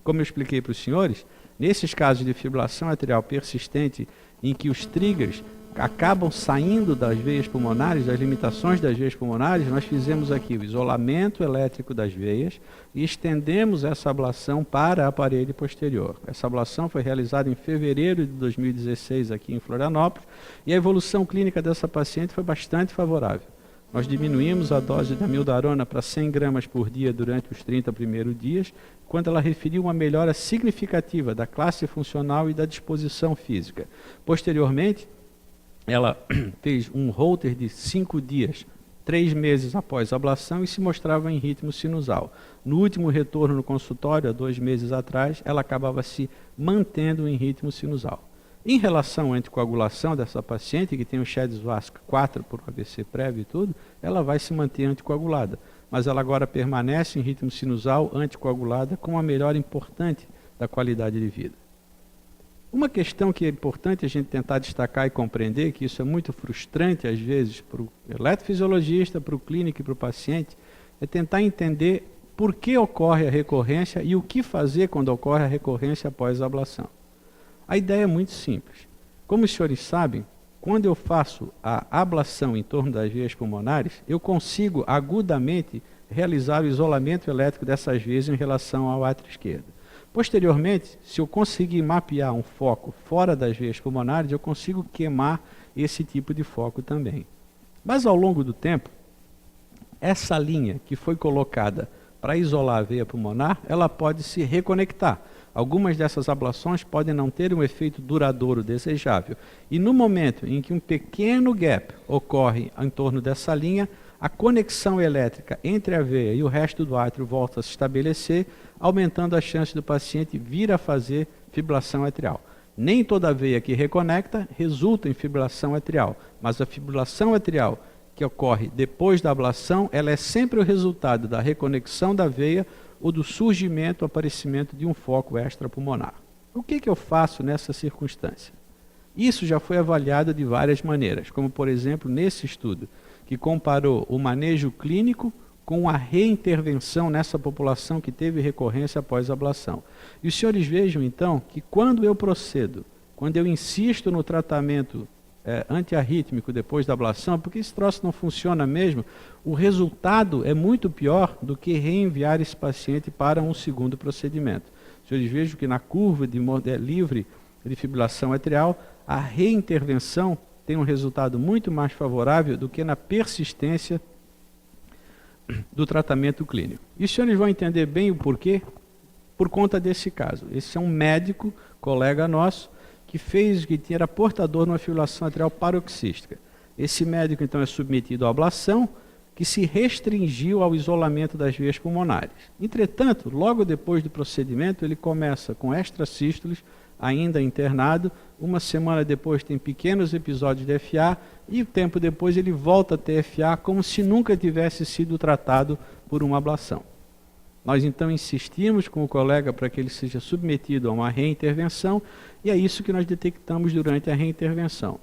Como eu expliquei para os senhores, nesses casos de fibrilação atrial persistente, em que os triggers acabam saindo das veias pulmonares, das limitações das veias pulmonares, nós fizemos aqui o isolamento elétrico das veias e estendemos essa ablação para a parede posterior. Essa ablação foi realizada em fevereiro de 2016 aqui em Florianópolis e a evolução clínica dessa paciente foi bastante favorável. Nós diminuímos a dose de amiodarona para 100 gramas por dia durante os 30 primeiros dias, quando ela referiu uma melhora significativa da classe funcional e da disposição física. Posteriormente, ela fez um holter de 5 dias, 3 meses após a ablação e se mostrava em ritmo sinusal. No último retorno no consultório, há 2 meses atrás, ela acabava se mantendo em ritmo sinusal. Em relação à anticoagulação dessa paciente, que tem o Chebyshev 4 por AVC prévio e tudo, ela vai se manter anticoagulada. Mas ela agora permanece em ritmo sinusal, anticoagulada, com uma melhora importante da qualidade de vida. Uma questão que é importante a gente tentar destacar e compreender, que isso é muito frustrante às vezes para o eletrofisiologista, para o clínico e para o paciente, é tentar entender por que ocorre a recorrência e o que fazer quando ocorre a recorrência após a ablação. A ideia é muito simples. Como os senhores sabem, quando eu faço a ablação em torno das veias pulmonares, eu consigo agudamente realizar o isolamento elétrico dessas veias em relação ao átrio esquerdo. Posteriormente, se eu conseguir mapear um foco fora das veias pulmonares, eu consigo queimar esse tipo de foco também. Mas ao longo do tempo, essa linha que foi colocada para isolar a veia pulmonar, ela pode se reconectar. Algumas dessas ablações podem não ter um efeito duradouro desejável. E no momento em que um pequeno gap ocorre em torno dessa linha, a conexão elétrica entre a veia e o resto do átrio volta a se estabelecer, aumentando a chance do paciente vir a fazer fibrilação atrial. Nem toda veia que reconecta resulta em fibrilação atrial, mas a fibrilação atrial que ocorre depois da ablação, ela é sempre o resultado da reconexão da veia ou do surgimento ou aparecimento de um foco extrapulmonar. O que eu faço nessa circunstância? Isso já foi avaliado de várias maneiras, como por exemplo nesse estudo, que comparou o manejo clínico com a reintervenção nessa população que teve recorrência após a ablação. E os senhores vejam então que quando eu procedo, quando eu insisto no tratamento antiarrítmico depois da ablação, porque esse troço não funciona mesmo, o resultado é muito pior do que reenviar esse paciente para um segundo procedimento. Os senhores vejam que na curva de livre de fibrilação atrial, a reintervenção tem um resultado muito mais favorável do que na persistência do tratamento clínico. E os senhores vão entender bem o porquê? Por conta desse caso. Esse é um médico, colega nosso, que era portador de uma fibrilação atrial paroxística. Esse médico, então, é submetido à ablação, que se restringiu ao isolamento das veias pulmonares. Entretanto, logo depois do procedimento, ele começa com extrasístoles, ainda internado, uma semana depois tem pequenos episódios de FA, e tempo depois ele volta a ter FA como se nunca tivesse sido tratado por uma ablação. Nós então insistimos com o colega para que ele seja submetido a uma reintervenção, e é isso que nós detectamos durante a reintervenção.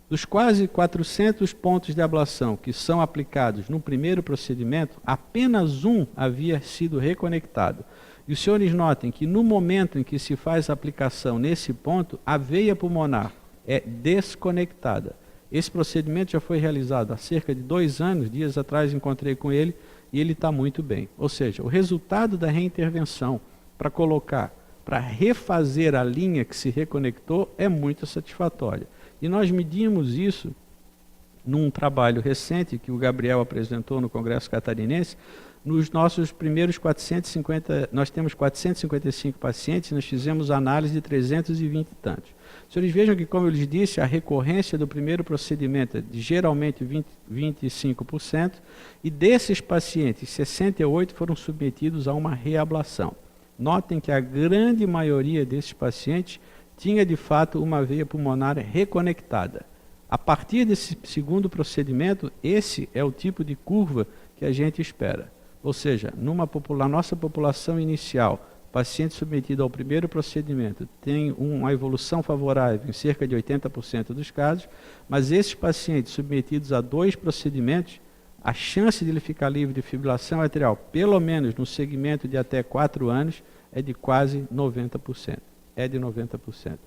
Dos quase 400 pontos de ablação que são aplicados no primeiro procedimento, apenas um havia sido reconectado. E os senhores notem que no momento em que se faz a aplicação nesse ponto, a veia pulmonar é desconectada. Esse procedimento já foi realizado há cerca de 2 anos, dias atrás encontrei com ele, e ele está muito bem. Ou seja, o resultado da reintervenção para refazer a linha que se reconectou é muito satisfatória. E nós medimos isso num trabalho recente que o Gabriel apresentou no Congresso Catarinense. Nos nossos primeiros 450, nós temos 455 pacientes, nós fizemos análise de 320 e tantos. Os senhores vejam que, como eu lhes disse, a recorrência do primeiro procedimento é de geralmente 25%, e desses pacientes, 68 foram submetidos a uma reablação. Notem que a grande maioria desses pacientes tinha, de fato, uma veia pulmonar reconectada. A partir desse segundo procedimento, esse é o tipo de curva que a gente espera. Ou seja, na nossa população inicial, paciente submetido ao primeiro procedimento tem uma evolução favorável em cerca de 80% dos casos, mas esses pacientes submetidos a 2 procedimentos, a chance de ele ficar livre de fibrilação atrial, pelo menos no segmento de até 4 anos, é de quase 90%. É de 90%.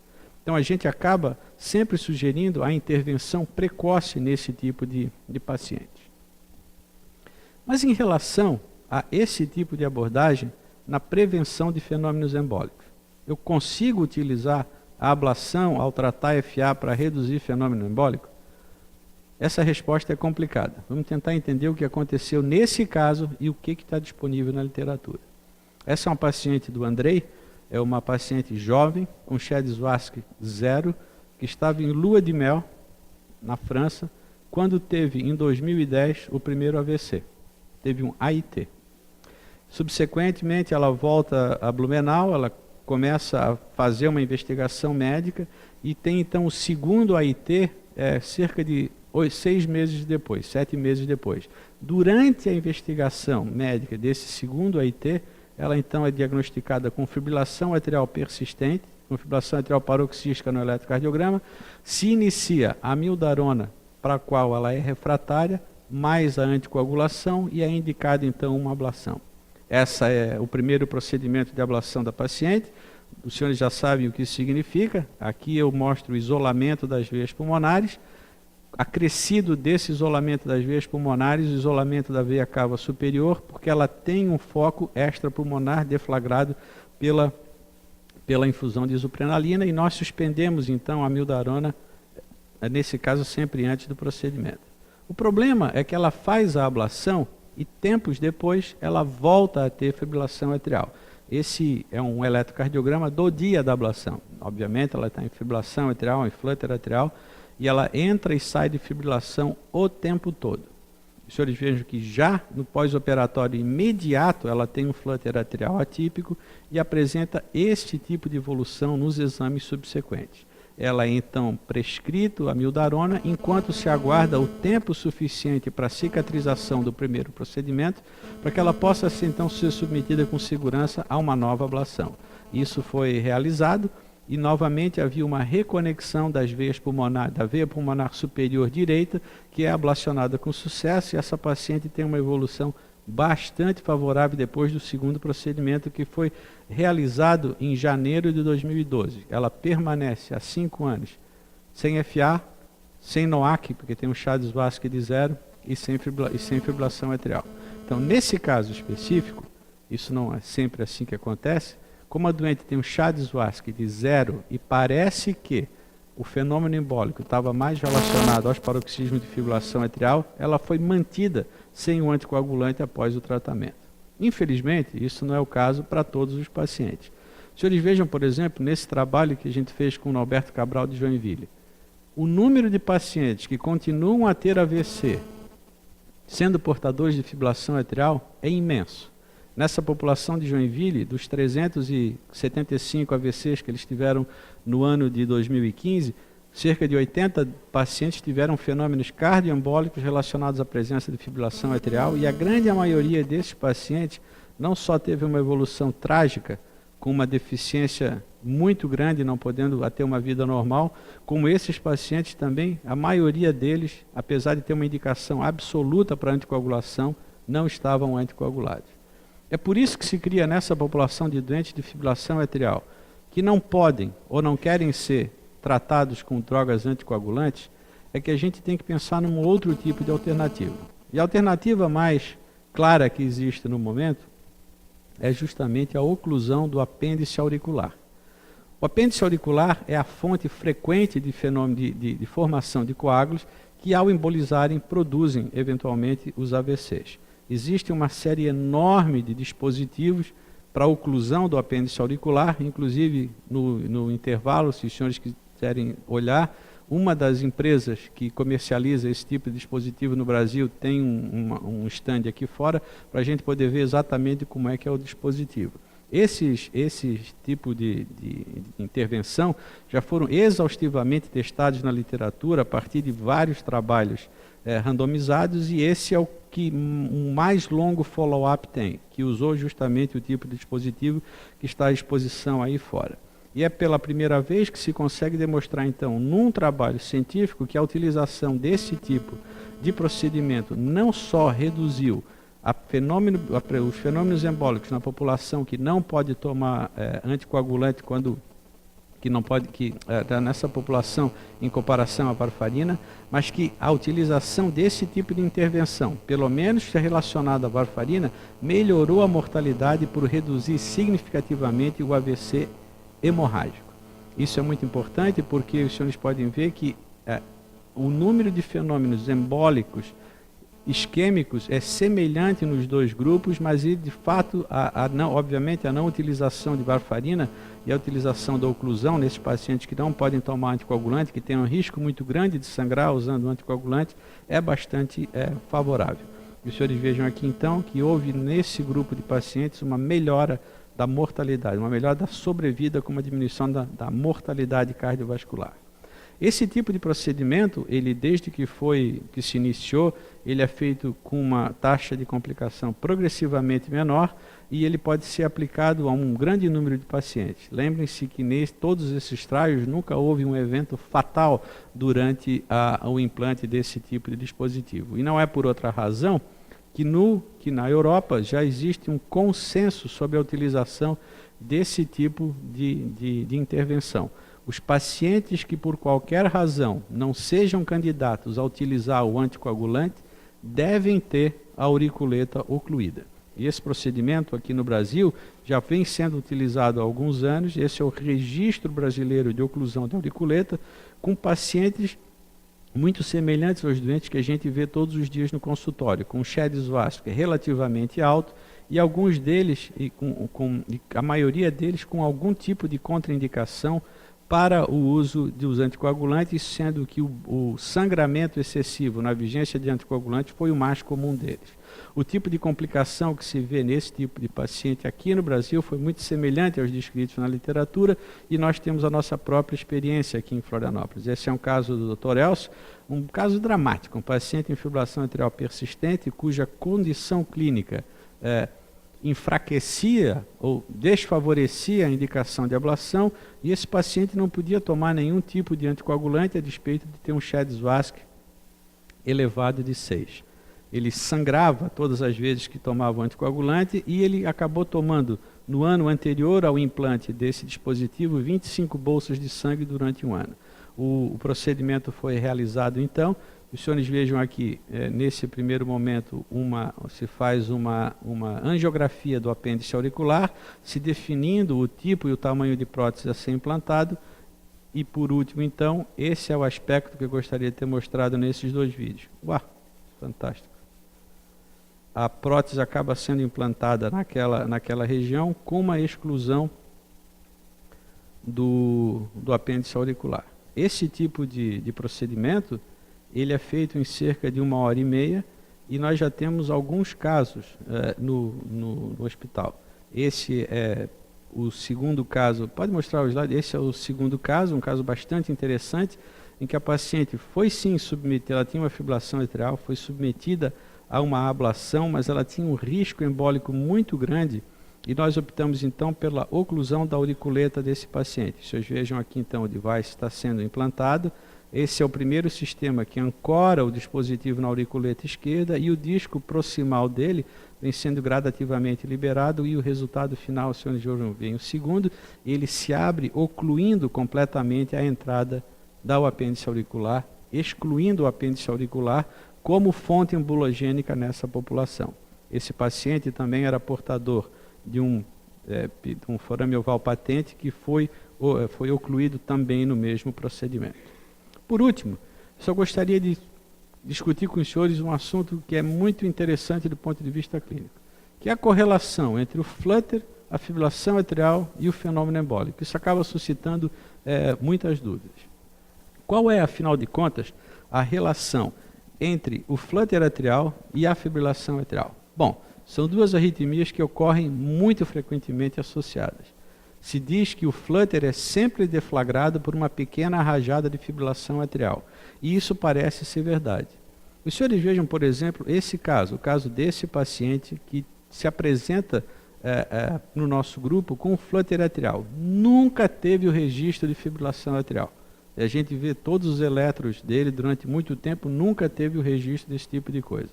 Então a gente acaba sempre sugerindo a intervenção precoce nesse tipo de paciente. Mas em relação a esse tipo de abordagem, na prevenção de fenômenos embólicos, eu consigo utilizar a ablação ao tratar FA para reduzir fenômeno embólico? Essa resposta é complicada. Vamos tentar entender o que aconteceu nesse caso e o que está disponível na literatura. Essa é uma paciente do Andrei, é uma paciente jovem, com Chebyshev 0, que estava em lua de mel, na França, quando teve, em 2010, o primeiro AVC. Teve um AIT. Subsequentemente, ela volta a Blumenau, ela começa a fazer uma investigação médica e tem, então, o segundo AIT cerca de 6 meses depois, 7 meses depois. Durante a investigação médica desse segundo AIT, ela então é diagnosticada com fibrilação atrial persistente, com fibrilação atrial paroxística no eletrocardiograma, se inicia a amiodarona, para a qual ela é refratária, mais a anticoagulação e é indicada então uma ablação. Esse é o primeiro procedimento de ablação da paciente. Os senhores já sabem o que isso significa. Aqui eu mostro o isolamento das veias pulmonares. Acrescido desse isolamento das veias pulmonares, o isolamento da veia cava superior, porque ela tem um foco extrapulmonar deflagrado pela infusão de isoprenalina, e nós suspendemos então a amiodarona, nesse caso sempre antes do procedimento. O problema é que ela faz a ablação e tempos depois ela volta a ter fibrilação atrial. Esse é um eletrocardiograma do dia da ablação. Obviamente ela está em fibrilação atrial, em flutter atrial, e ela entra e sai de fibrilação o tempo todo. Os senhores vejam que já no pós-operatório imediato ela tem um flutter atrial atípico e apresenta este tipo de evolução nos exames subsequentes. Ela é então prescrito a amiodarona enquanto se aguarda o tempo suficiente para a cicatrização do primeiro procedimento, para que ela possa então ser submetida com segurança a uma nova ablação. Isso foi realizado e novamente havia uma reconexão das veias pulmonares, da veia pulmonar superior direita, que é ablacionada com sucesso, e essa paciente tem uma evolução bastante favorável depois do segundo procedimento, que foi realizado em janeiro de 2012. Ela permanece há 5 anos sem FA, sem NOAC, porque tem um Chebyshev de 0, e sem fibrilação atrial. Então, nesse caso específico, isso não é sempre assim que acontece, como a doente tem um Chebyshev de 0 e parece que o fenômeno embólico estava mais relacionado aos paroxismos de fibrilação atrial, ela foi mantida sem o anticoagulante após o tratamento. Infelizmente, isso não é o caso para todos os pacientes. Os senhores vejam, por exemplo, nesse trabalho que a gente fez com o Norberto Cabral de Joinville, o número de pacientes que continuam a ter AVC, sendo portadores de fibrilação atrial, é imenso. Nessa população de Joinville, dos 375 AVCs que eles tiveram no ano de 2015, cerca de 80 pacientes tiveram fenômenos cardioembólicos relacionados à presença de fibrilação atrial, e a grande maioria desses pacientes não só teve uma evolução trágica, com uma deficiência muito grande, não podendo ter uma vida normal, como esses pacientes também, a maioria deles, apesar de ter uma indicação absoluta para anticoagulação, não estavam anticoagulados. É por isso que se cria nessa população de doentes de fibrilação atrial, que não podem ou não querem ser tratados com drogas anticoagulantes, é que a gente tem que pensar num outro tipo de alternativa. E a alternativa mais clara que existe no momento é justamente a oclusão do apêndice auricular. O apêndice auricular é a fonte frequente de fenômeno de formação de coágulos que, ao embolizarem, produzem eventualmente os AVCs. Existe uma série enorme de dispositivos para a oclusão do apêndice auricular, inclusive no intervalo, se os senhores quiserem olhar, uma das empresas que comercializa esse tipo de dispositivo no Brasil tem um stand aqui fora para a gente poder ver exatamente como é que é o dispositivo. Esses tipos de intervenção já foram exaustivamente testados na literatura a partir de vários trabalhos randomizados, e esse é o que mais longo follow-up tem, que usou justamente o tipo de dispositivo que está à exposição aí fora. E é pela primeira vez que se consegue demonstrar, então, num trabalho científico, que a utilização desse tipo de procedimento não só reduziu os fenômenos embólicos na população que não pode tomar anticoagulante nessa população em comparação à varfarina, mas que a utilização desse tipo de intervenção, pelo menos relacionada à varfarina, melhorou a mortalidade por reduzir significativamente o AVC hemorrágico. Isso é muito importante porque os senhores podem ver que o número de fenômenos embólicos isquêmicos é semelhante nos dois grupos, mas de fato, obviamente, a não utilização de varfarina e a utilização da oclusão nesses pacientes que não podem tomar anticoagulante, que têm um risco muito grande de sangrar usando anticoagulante, é bastante favorável. E os senhores vejam aqui então que houve nesse grupo de pacientes uma melhora da mortalidade, uma melhora da sobrevida com uma diminuição da mortalidade cardiovascular. Esse tipo de procedimento, ele desde que se iniciou, ele é feito com uma taxa de complicação progressivamente menor e ele pode ser aplicado a um grande número de pacientes. Lembrem-se que todos esses trials nunca houve um evento fatal durante o implante desse tipo de dispositivo. E não é por outra razão que na Europa já existe um consenso sobre a utilização desse tipo de intervenção. Os pacientes que por qualquer razão não sejam candidatos a utilizar o anticoagulante devem ter a auriculeta ocluída. E esse procedimento aqui no Brasil já vem sendo utilizado há alguns anos. Esse é o Registro Brasileiro de Oclusão da Auriculeta, com pacientes muito semelhantes aos doentes que a gente vê todos os dias no consultório, com Shed Vasco relativamente alto e alguns deles, a maioria deles com algum tipo de contraindicação para o uso dos anticoagulantes, sendo que o sangramento excessivo na vigência de anticoagulantes foi o mais comum deles. O tipo de complicação que se vê nesse tipo de paciente aqui no Brasil foi muito semelhante aos descritos na literatura e nós temos a nossa própria experiência aqui em Florianópolis. Esse é um caso do Dr. Elcio, um caso dramático, um paciente em fibrilação atrial persistente cuja condição clínica enfraquecia ou desfavorecia a indicação de ablação e esse paciente não podia tomar nenhum tipo de anticoagulante a despeito de ter um Shed-Vasc elevado de 6. Ele sangrava todas as vezes que tomava o anticoagulante e ele acabou tomando, no ano anterior ao implante desse dispositivo, 25 bolsas de sangue durante um ano. O procedimento foi realizado então. Os senhores vejam aqui, nesse primeiro momento, se faz uma angiografia do apêndice auricular, se definindo o tipo e o tamanho de prótese a ser implantado. E por último, então, esse é o aspecto que eu gostaria de ter mostrado nesses dois vídeos. Uau, fantástico. A prótese acaba sendo implantada naquela região com uma exclusão do apêndice auricular. Esse tipo de procedimento, ele é feito em cerca de 1h30 e nós já temos alguns casos no hospital. Esse é o segundo caso. Pode mostrar o slide? Esse é o segundo caso, um caso bastante interessante, em que a paciente foi sim submetida, ela tinha uma fibrilação atrial, foi submetida a uma ablação, mas ela tinha um risco embólico muito grande e nós optamos então pela oclusão da auriculeta desse paciente. Vocês vejam aqui então o device está sendo implantado. Esse é o primeiro sistema que ancora o dispositivo na auriculeta esquerda e o disco proximal dele vem sendo gradativamente liberado e o resultado final, os senhores vão ver. O segundo, ele se abre ocluindo completamente a entrada do apêndice auricular, excluindo o apêndice auricular como fonte embulogênica nessa população. Esse paciente também era portador de um forame oval patente que foi ocluído também no mesmo procedimento. Por último, só gostaria de discutir com os senhores um assunto que é muito interessante do ponto de vista clínico, que é a correlação entre o flutter, a fibrilação atrial e o fenômeno embólico. Isso acaba suscitando muitas dúvidas. Qual é, afinal de contas, a relação entre o flutter atrial e a fibrilação atrial? Bom, são duas arritmias que ocorrem muito frequentemente associadas. Se diz que o flutter é sempre deflagrado por uma pequena rajada de fibrilação atrial, e isso parece ser verdade. Os senhores vejam, por exemplo, esse caso, o caso desse paciente que se apresenta no nosso grupo com flutter atrial. Nunca teve o registro de fibrilação atrial. E a gente vê todos os eletros dele durante muito tempo, nunca teve o registro desse tipo de coisa.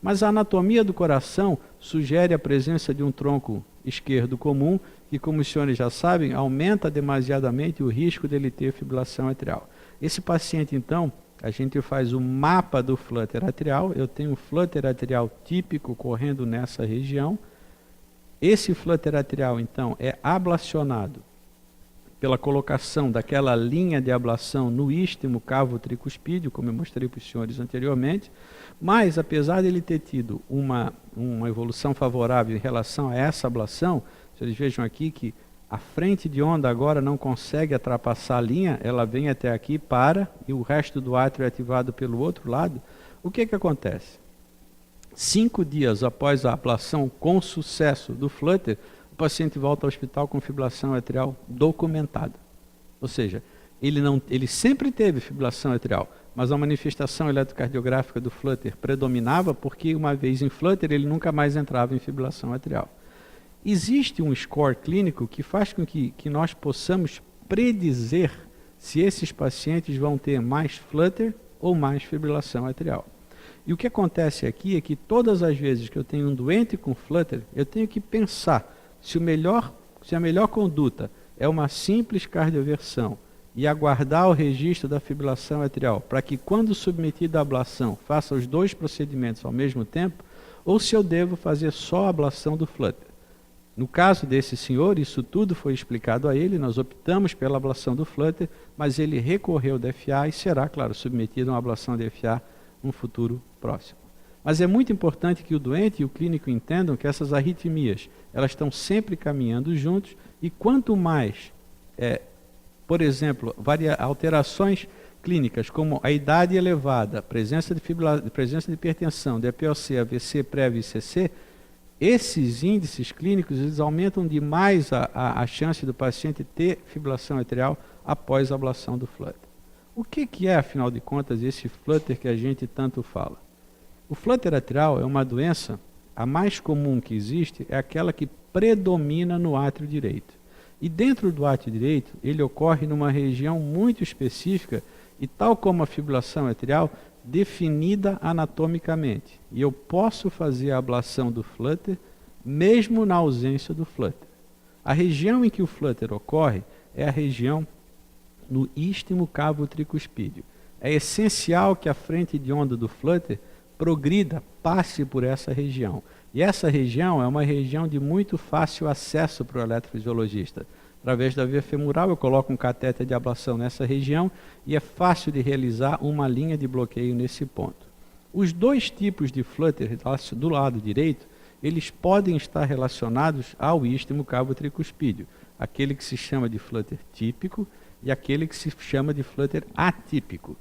Mas a anatomia do coração sugere a presença de um tronco esquerdo comum, que, como os senhores já sabem, aumenta demasiadamente o risco dele ter fibrilação atrial. Esse paciente, então, a gente faz o mapa do flutter atrial. Eu tenho um flutter atrial típico correndo nessa região. Esse flutter atrial, então, é ablacionado pela colocação daquela linha de ablação no istmo cavo tricuspídeo, como eu mostrei para os senhores anteriormente, mas apesar de ele ter tido uma evolução favorável em relação a essa ablação, vocês vejam aqui que a frente de onda agora não consegue ultrapassar a linha, ela vem até aqui, para, e o resto do átrio é ativado pelo outro lado. O que acontece? 5 dias após a ablação com sucesso do flutter, o paciente volta ao hospital com fibrilação atrial documentada. Ou seja, ele sempre teve fibrilação atrial, mas a manifestação eletrocardiográfica do flutter predominava porque, uma vez em flutter, ele nunca mais entrava em fibrilação atrial. Existe um score clínico que faz com que nós possamos predizer se esses pacientes vão ter mais flutter ou mais fibrilação atrial. E o que acontece aqui é que todas as vezes que eu tenho um doente com flutter, eu tenho que pensar se a melhor conduta é uma simples cardioversão e aguardar o registro da fibrilação atrial para que, quando submetido à ablação, faça os dois procedimentos ao mesmo tempo, ou se eu devo fazer só a ablação do flutter. No caso desse senhor, isso tudo foi explicado a ele, nós optamos pela ablação do flutter, mas ele recorreu ao DFA e será, claro, submetido a uma ablação DFA no futuro próximo. Mas é muito importante que o doente e o clínico entendam que essas arritmias, elas estão sempre caminhando juntos, e quanto mais, por exemplo, alterações clínicas, como a idade elevada, presença de hipertensão, DPOC, AVC, prévio ICC, esses índices clínicos, eles aumentam demais a chance do paciente ter fibrilação atrial após a ablação do flutter. O que é, afinal de contas, esse flutter que a gente tanto fala? O flutter atrial é uma doença, a mais comum que existe, é aquela que predomina no átrio direito. E dentro do átrio direito, ele ocorre numa região muito específica e, tal como a fibrilação atrial, definida anatomicamente. E eu posso fazer a ablação do flutter mesmo na ausência do flutter. A região em que o flutter ocorre é a região no istmo cavo tricuspídeo. É essencial que a frente de onda do flutter progrida, passe por essa região. E essa região é uma região de muito fácil acesso para o eletrofisiologista. Através da via femoral, eu coloco um catéter de ablação nessa região e é fácil de realizar uma linha de bloqueio nesse ponto. Os dois tipos de flutter do lado direito, eles podem estar relacionados ao istmo cavo tricuspídeo, aquele que se chama de flutter típico e aquele que se chama de flutter atípico,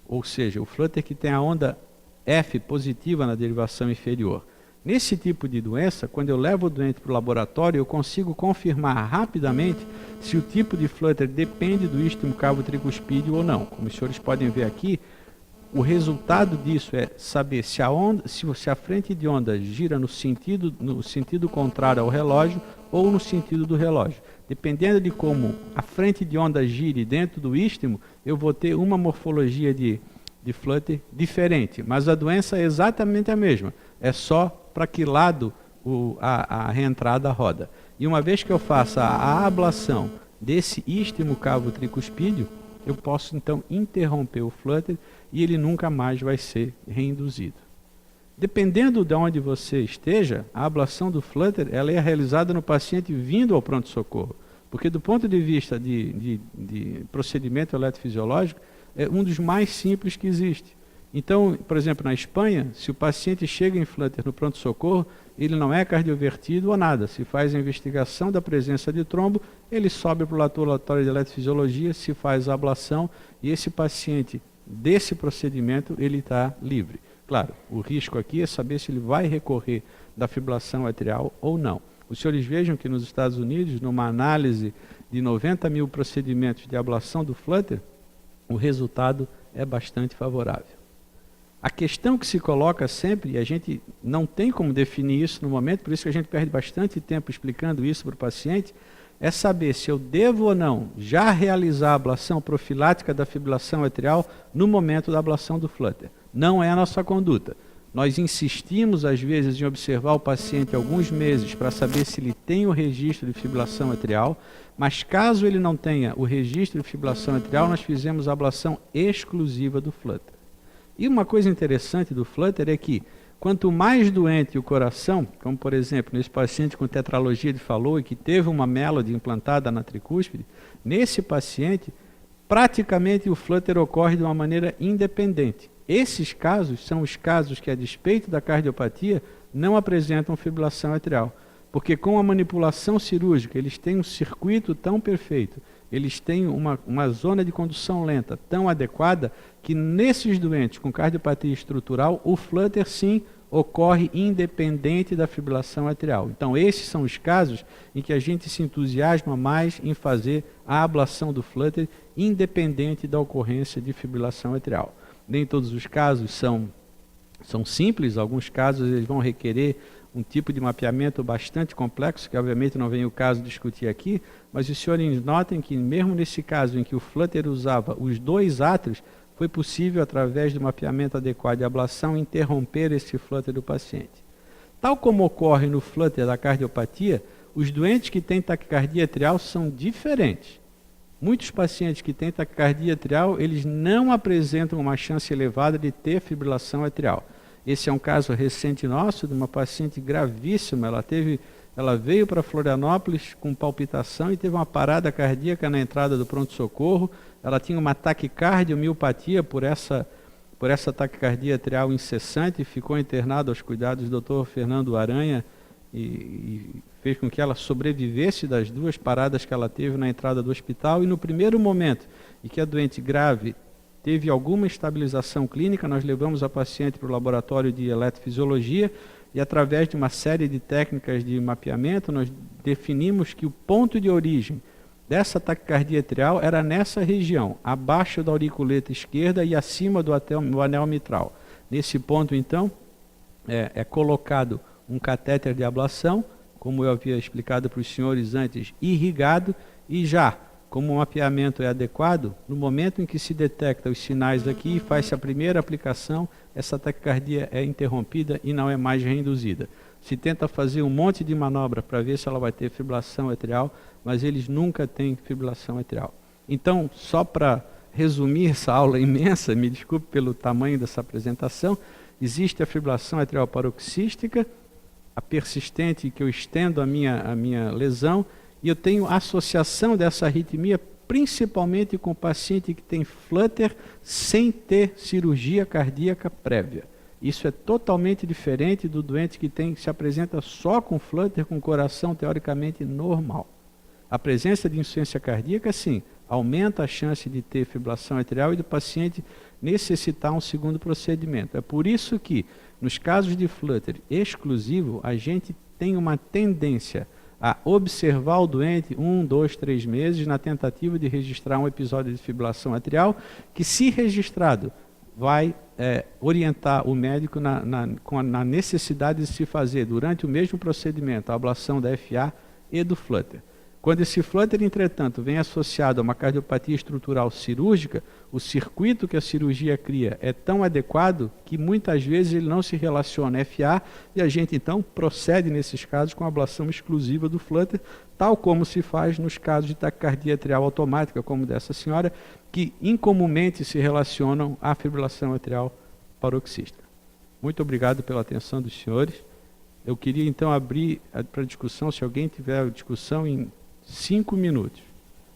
ou seja, o flutter que tem a onda F positiva na derivação inferior. Nesse tipo de doença, quando eu levo o doente para o laboratório, eu consigo confirmar rapidamente se o tipo de flutter depende do istmo cavo tricuspídeo ou não. Como os senhores podem ver aqui, o resultado disso é saber se a frente de onda gira no sentido contrário ao relógio ou no sentido do relógio. Dependendo de como a frente de onda gire dentro do istmo, eu vou ter uma morfologia de flutter diferente, mas a doença é exatamente a mesma, é só para que lado a reentrada roda. E uma vez que eu faça a ablação desse istmo cavo tricuspídeo, eu posso então interromper o flutter e ele nunca mais vai ser reinduzido. Dependendo de onde você esteja, a ablação do flutter ela é realizada no paciente vindo ao pronto-socorro, porque do ponto de vista de procedimento eletrofisiológico, é um dos mais simples que existe. Então, por exemplo, na Espanha, se o paciente chega em flutter no pronto-socorro, ele não é cardiovertido ou nada. Se faz a investigação da presença de trombo, ele sobe para o laboratório de eletrofisiologia, se faz a ablação e esse paciente, desse procedimento, ele está livre. Claro, o risco aqui é saber se ele vai recorrer da fibrilação atrial ou não. Os senhores vejam que nos Estados Unidos, numa análise de 90 mil procedimentos de ablação do flutter, o resultado é bastante favorável. A questão que se coloca sempre, e a gente não tem como definir isso no momento, por isso que a gente perde bastante tempo explicando isso para o paciente, é saber se eu devo ou não já realizar a ablação profilática da fibrilação atrial no momento da ablação do flutter. Não é a nossa conduta. Nós insistimos, às vezes, em observar o paciente alguns meses para saber se ele tem o registro de fibrilação atrial, mas caso ele não tenha o registro de fibrilação atrial, nós fizemos a ablação exclusiva do flutter. E uma coisa interessante do flutter é que, quanto mais doente o coração, como por exemplo, nesse paciente com tetralogia de Fallot e que teve uma melody implantada na tricúspide, nesse paciente, praticamente o flutter ocorre de uma maneira independente. Esses casos são os casos que, a despeito da cardiopatia, não apresentam fibrilação atrial. Porque com a manipulação cirúrgica, eles têm um circuito tão perfeito, eles têm uma zona de condução lenta tão adequada, que nesses doentes com cardiopatia estrutural, o flutter sim ocorre independente da fibrilação atrial. Então esses são os casos em que a gente se entusiasma mais em fazer a ablação do flutter independente da ocorrência de fibrilação atrial. Nem todos os casos são simples, alguns casos eles vão requerer um tipo de mapeamento bastante complexo, que obviamente não vem o caso discutir aqui, mas os senhores notem que mesmo nesse caso em que o flutter usava os dois átrios, foi possível, através do mapeamento adequado de ablação, interromper esse flutter do paciente. Tal como ocorre no flutter da cardiopatia, os doentes que têm taquicardia atrial são diferentes. Muitos pacientes que têm taquicardia atrial, eles não apresentam uma chance elevada de ter fibrilação atrial. Esse é um caso recente nosso, de uma paciente gravíssima. Ela veio para Florianópolis com palpitação e teve uma parada cardíaca na entrada do pronto-socorro. Ela tinha uma taquicardiomiopatía por essa taquicardia atrial incessante, ficou internada aos cuidados do Dr. Fernando Aranha e fez com que ela sobrevivesse das duas paradas que ela teve na entrada do hospital. E no primeiro momento em que a doente grave teve alguma estabilização clínica, nós levamos a paciente para o laboratório de eletrofisiologia e, através de uma série de técnicas de mapeamento, nós definimos que o ponto de origem dessa taquicardia atrial era nessa região, abaixo da auriculeta esquerda e acima do anel mitral. Nesse ponto, então, é colocado um catéter de ablação, como eu havia explicado para os senhores antes, irrigado, e já, como o mapeamento é adequado, no momento em que se detecta os sinais aqui e faz-se a primeira aplicação, essa taquicardia é interrompida e não é mais reinduzida. Se tenta fazer um monte de manobra para ver se ela vai ter fibrilação atrial, mas eles nunca têm fibrilação atrial. Então, só para resumir essa aula imensa, me desculpe pelo tamanho dessa apresentação, existe a fibrilação atrial paroxística, a persistente, que eu estendo a minha lesão, e eu tenho associação dessa arritmia principalmente com o paciente que tem flutter sem ter cirurgia cardíaca prévia. Isso é totalmente diferente do doente que se apresenta só com flutter, com coração teoricamente normal. A presença de insuficiência cardíaca, sim, aumenta a chance de ter fibrilação atrial e do paciente necessitar um segundo procedimento. É por isso que, nos casos de flutter exclusivo, a gente tem uma tendência a observar o doente 1, 2, 3 meses na tentativa de registrar um episódio de fibrilação atrial, que, se registrado, vai orientar o médico na necessidade de se fazer, durante o mesmo procedimento, a ablação da FA e do flutter. Quando esse flutter, entretanto, vem associado a uma cardiopatia estrutural cirúrgica, o circuito que a cirurgia cria é tão adequado que muitas vezes ele não se relaciona a FA e a gente então procede nesses casos com a ablação exclusiva do flutter, tal como se faz nos casos de taquicardia atrial automática, como dessa senhora, que incomumente se relacionam à fibrilação atrial paroxística. Muito obrigado pela atenção dos senhores. Eu queria então abrir para discussão, se alguém tiver discussão, em 5 minutos,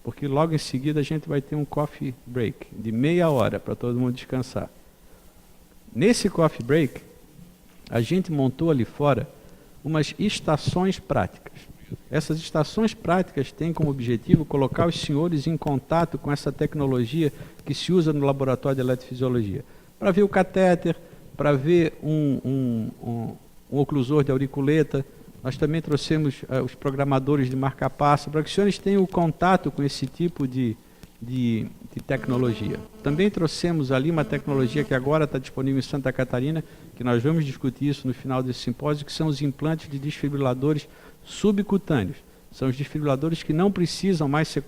porque logo em seguida a gente vai ter um coffee break de meia hora para todo mundo descansar. Nesse coffee break, a gente montou ali fora umas estações práticas. Essas estações práticas têm como objetivo colocar os senhores em contato com essa tecnologia que se usa no laboratório de eletrofisiologia, para ver o catéter, para ver um oclusor de auriculeta. Nós também trouxemos os programadores de marca-passo, para que os senhores tenham contato com esse tipo de tecnologia. Também trouxemos ali uma tecnologia que agora está disponível em Santa Catarina, que nós vamos discutir isso no final desse simpósio, que são os implantes de desfibriladores subcutâneos. São os desfibriladores que não precisam mais ser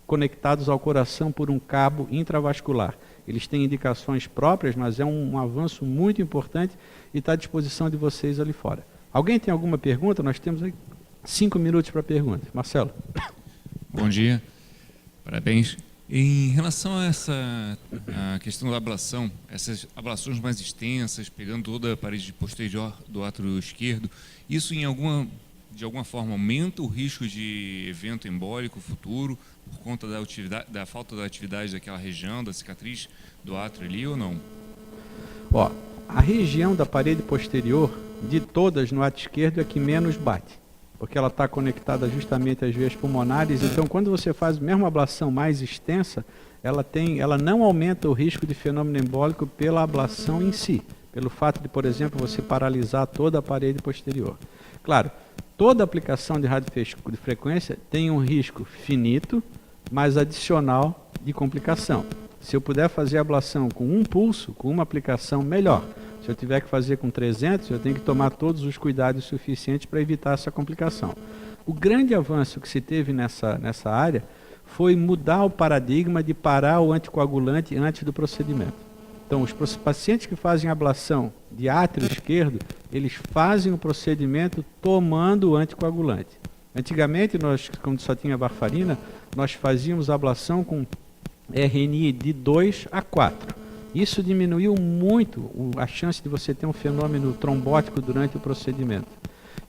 conectados ao coração por um cabo intravascular. Eles têm indicações próprias, mas é um avanço muito importante e está à disposição de vocês ali fora. Alguém tem alguma pergunta? Nós temos aí 5 minutos para perguntas. Marcelo. Bom dia, parabéns. Em relação a a questão da ablação, essas ablações mais extensas, pegando toda a parede posterior do átrio esquerdo, isso de alguma forma aumenta o risco de evento embólico futuro por conta da falta da atividade daquela região, da cicatriz do átrio ali ou não? Ó, a região da parede posterior, de todas no átrio esquerdo, é que menos bate, porque ela está conectada justamente às veias pulmonares. Então, quando você faz mesmo uma ablação mais extensa, ela não aumenta o risco de fenômeno embólico pela ablação em si, pelo fato de, por exemplo, você paralisar toda a parede posterior. Claro, toda aplicação de radiofrequência tem um risco finito, mas adicional de complicação. Se eu puder fazer a ablação com um pulso, com uma aplicação, melhor. Se eu tiver que fazer com 300, eu tenho que tomar todos os cuidados suficientes para evitar essa complicação. O grande avanço que se teve nessa área foi mudar o paradigma de parar o anticoagulante antes do procedimento. Então, os pacientes que fazem ablação de átrio esquerdo, eles fazem o procedimento tomando o anticoagulante. Antigamente, nós, quando só tinha varfarina, nós fazíamos ablação com RNI de 2 a 4. Isso diminuiu muito a chance de você ter um fenômeno trombótico durante o procedimento.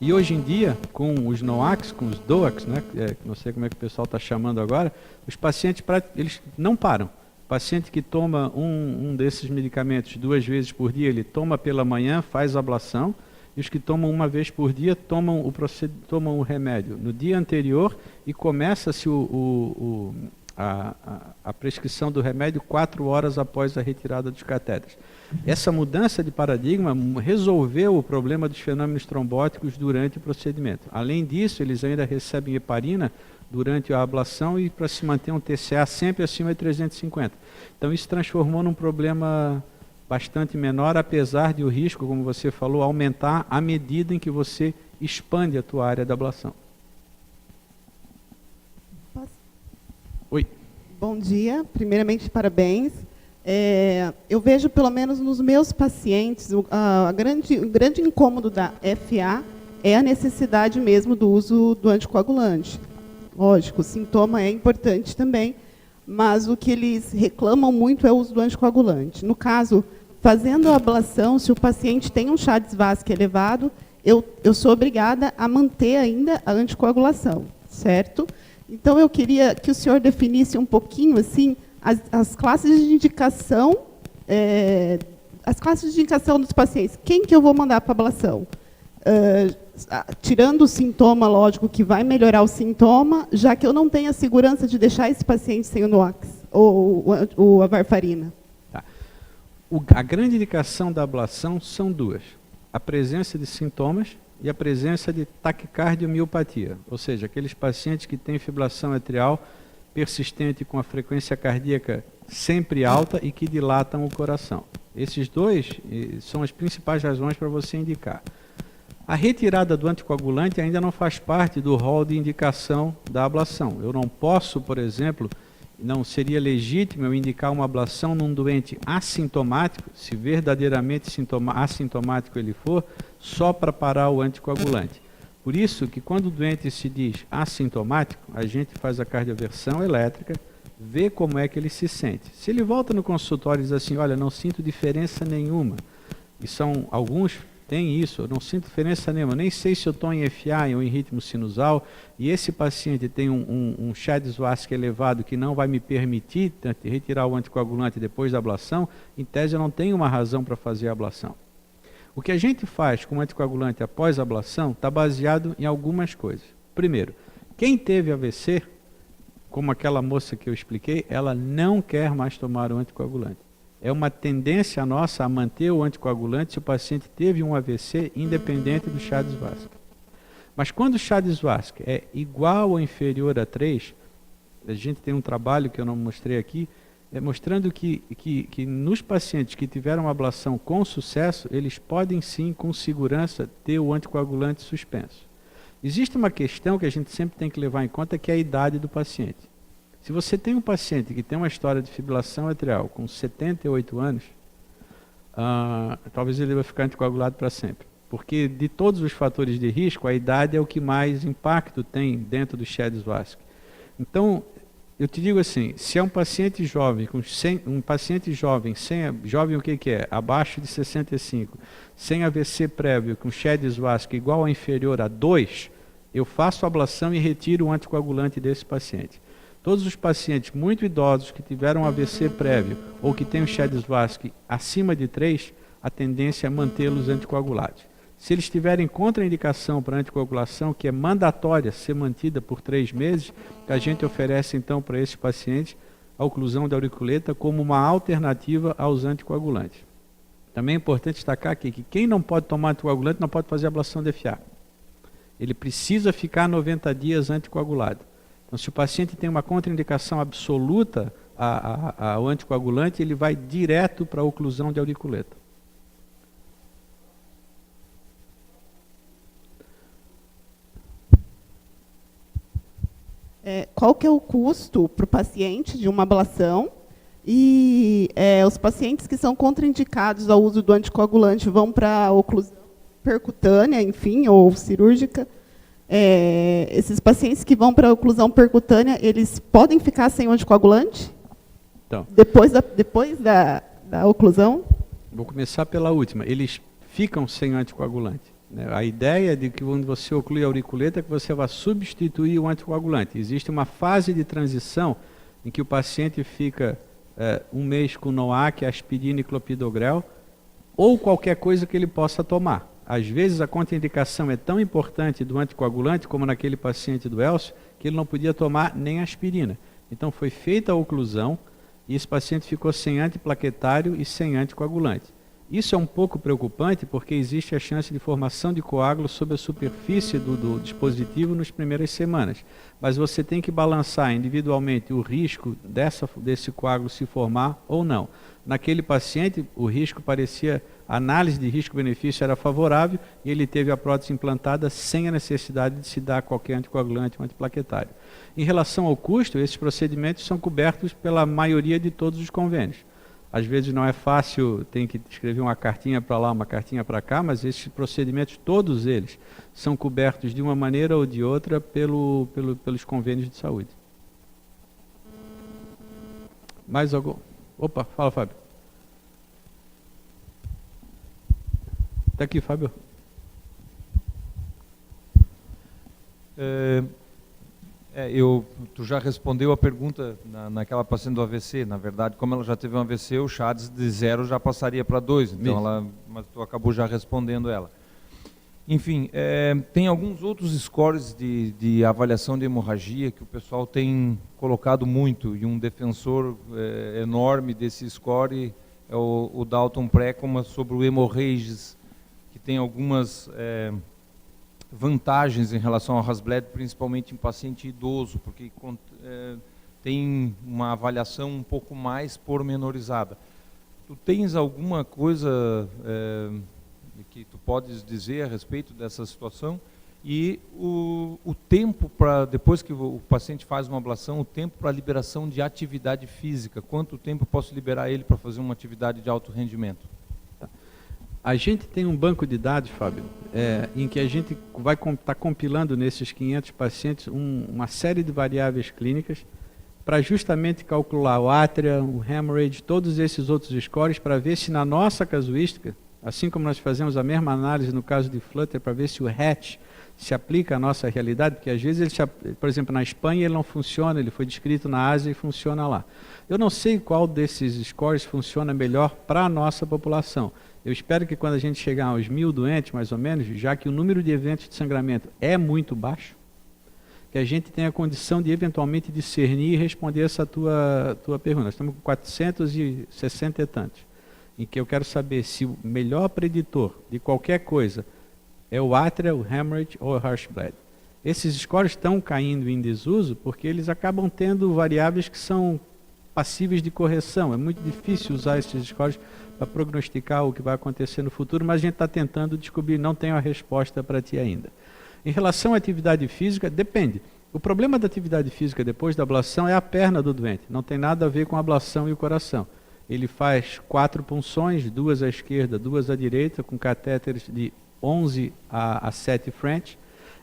E hoje em dia, com os NOACs, com os DOACs, né, não sei como é que o pessoal está chamando agora, os pacientes eles não param. O paciente que toma um desses medicamentos 2 vezes por dia, ele toma pela manhã, faz ablação, e os que tomam 1 vez por dia tomam o remédio no dia anterior e começa-se a prescrição do remédio 4 horas após a retirada dos catéteres. Essa mudança de paradigma resolveu o problema dos fenômenos trombóticos durante o procedimento. Além disso, eles ainda recebem heparina durante a ablação e para se manter um TCA sempre acima de 350. Então isso transformou num problema bastante menor, apesar de o risco, como você falou, aumentar à medida em que você expande a tua área da ablação. Oi. Bom dia. Primeiramente, parabéns. Eu vejo, pelo menos nos meus pacientes, o grande incômodo da FA é a necessidade mesmo do uso do anticoagulante. Lógico, o sintoma é importante também, mas o que eles reclamam muito é o uso do anticoagulante. No caso, fazendo a ablação, se o paciente tem um Chades-Vasque elevado, eu sou obrigada a manter ainda a anticoagulação, certo? Então, eu queria que o senhor definisse um pouquinho assim, as classes de indicação, dos pacientes. Quem que eu vou mandar para a ablação? Tirando o sintoma, lógico, que vai melhorar o sintoma, já que eu não tenho a segurança de deixar esse paciente sem o NOACs ou a varfarina. Tá. A grande indicação da ablação são 2. A presença de sintomas e a presença de taquicardiomiopatia, ou seja, aqueles pacientes que têm fibrilação atrial persistente com a frequência cardíaca sempre alta e que dilatam o coração. Esses 2 são as principais razões para você indicar. A retirada do anticoagulante ainda não faz parte do rol de indicação da ablação. Eu não posso, por exemplo, não seria legítimo eu indicar uma ablação num doente assintomático, se verdadeiramente assintomático ele for, só para parar o anticoagulante. Por isso que quando o doente se diz assintomático, a gente faz a cardioversão elétrica, vê como é que ele se sente. Se ele volta no consultório e diz assim, olha, não sinto diferença nenhuma, e alguns têm isso, eu não sinto diferença nenhuma, nem sei se eu estou em FA ou em ritmo sinusal, e esse paciente tem um Chades-Vasque elevado que não vai me permitir retirar o anticoagulante depois da ablação, em tese eu não tenho uma razão para fazer a ablação. O que a gente faz com o anticoagulante após a ablação está baseado em algumas coisas. Primeiro, quem teve AVC, como aquela moça que eu expliquei, ela não quer mais tomar o anticoagulante. é uma tendência nossa a manter o anticoagulante se o paciente teve um AVC independente do Chades-Vasque. Mas quando o Chades-Vasque é igual ou inferior a 3, a gente tem um trabalho que eu não mostrei aqui, mostrando que nos pacientes que tiveram uma ablação com sucesso, eles podem sim, com segurança, ter o anticoagulante suspenso. Existe uma questão que a gente sempre tem que levar em conta, que é a idade do paciente. Se você tem um paciente que tem uma história de fibrilação atrial com 78 anos, talvez ele vai ficar anticoagulado para sempre. Porque de todos os fatores de risco, a idade é o que mais impacto tem dentro do Chades-Vasque. Então, eu te digo assim, se é um paciente jovem, jovem o que é? Abaixo de 65, sem AVC prévio, com Chades-Vasque igual ou inferior a 2, eu faço a ablação e retiro o anticoagulante desse paciente. Todos os pacientes muito idosos que tiveram AVC prévio ou que têm o Chades-Vasque acima de 3, a tendência é mantê-los anticoagulados. Se eles tiverem contraindicação para anticoagulação, que é mandatória ser mantida por 3 meses, a gente oferece então para esses pacientes a oclusão da auriculeta como uma alternativa aos anticoagulantes. Também é importante destacar aqui que quem não pode tomar anticoagulante não pode fazer ablação de FA. Ele precisa ficar 90 dias anticoagulado. Então, se o paciente tem uma contraindicação absoluta ao anticoagulante, ele vai direto para a oclusão de auriculeta. Qual que é o custo para o paciente de uma ablação? E os pacientes que são contraindicados ao uso do anticoagulante vão para a oclusão percutânea, enfim, ou cirúrgica. Esses pacientes que vão para a oclusão percutânea, eles podem ficar sem o anticoagulante? Então, depois da oclusão? Vou começar pela última. Eles ficam sem anticoagulante. A ideia de que quando você oclui a auriculeta é que você vai substituir o anticoagulante. Existe uma fase de transição em que o paciente fica 1 mês com NOAC, aspirina e clopidogrel, ou qualquer coisa que ele possa tomar. Às vezes a contraindicação é tão importante do anticoagulante, como naquele paciente do Elcio, que ele não podia tomar nem aspirina. Então foi feita a oclusão e esse paciente ficou sem antiplaquetário e sem anticoagulante. Isso é um pouco preocupante porque existe a chance de formação de coágulo sobre a superfície do dispositivo nas primeiras semanas. Mas você tem que balançar individualmente o risco desse coágulo se formar ou não. Naquele paciente, o risco parecia, a análise de risco-benefício era favorável e ele teve a prótese implantada sem a necessidade de se dar qualquer anticoagulante ou antiplaquetário. Em relação ao custo, esses procedimentos são cobertos pela maioria de todos os convênios. Às vezes não é fácil, tem que escrever uma cartinha para lá, uma cartinha para cá, mas esses procedimentos, todos eles, são cobertos de uma maneira ou de outra pelos convênios de saúde. Mais algum? Opa, fala, Fábio. Está aqui, Fábio. Tu já respondeu a pergunta naquela paciente do AVC. Na verdade, como ela já teve um AVC, o Chades de 0 já passaria para 2. Então mas tu acabou já respondendo ela. Enfim, tem alguns outros scores de avaliação de hemorragia que o pessoal tem colocado muito, e um defensor enorme desse score é o Dalton Precoma sobre o Hemorrhages, que tem algumas vantagens em relação ao Hasbled, principalmente em paciente idoso, porque tem uma avaliação um pouco mais pormenorizada. Tu tens alguma coisa que tu podes dizer a respeito dessa situação? E o tempo para, depois que o paciente faz uma ablação, o tempo para liberação de atividade física, quanto tempo eu posso liberar ele para fazer uma atividade de alto rendimento? A gente tem um banco de dados, Fábio, em que a gente vai estar compilando nesses 500 pacientes uma série de variáveis clínicas para justamente calcular o átria, o hemorrhage, todos esses outros scores, para ver se na nossa casuística, assim como nós fazemos a mesma análise no caso de Flutter, para ver se o hatch se aplica à nossa realidade, porque às vezes, por exemplo, na Espanha ele não funciona, ele foi descrito na Ásia e funciona lá. Eu não sei qual desses scores funciona melhor para a nossa população. Eu espero que quando a gente chegar aos 1000 doentes, mais ou menos, já que o número de eventos de sangramento é muito baixo, que a gente tenha condição de eventualmente discernir e responder essa tua pergunta. Nós estamos com 460 e tantos, em que eu quero saber se o melhor preditor de qualquer coisa é o átria, o hemorrhage ou o Hirschsprung. Esses scores estão caindo em desuso porque eles acabam tendo variáveis que são passíveis de correção. É muito difícil usar esses scores para prognosticar o que vai acontecer no futuro, mas a gente está tentando descobrir, não tenho a resposta para ti ainda. Em relação à atividade física, depende. O problema da atividade física depois da ablação é a perna do doente, não tem nada a ver com a ablação e o coração. Ele faz 4 punções, 2 à esquerda, 2 à direita, com catéteres de 11 a 7 French,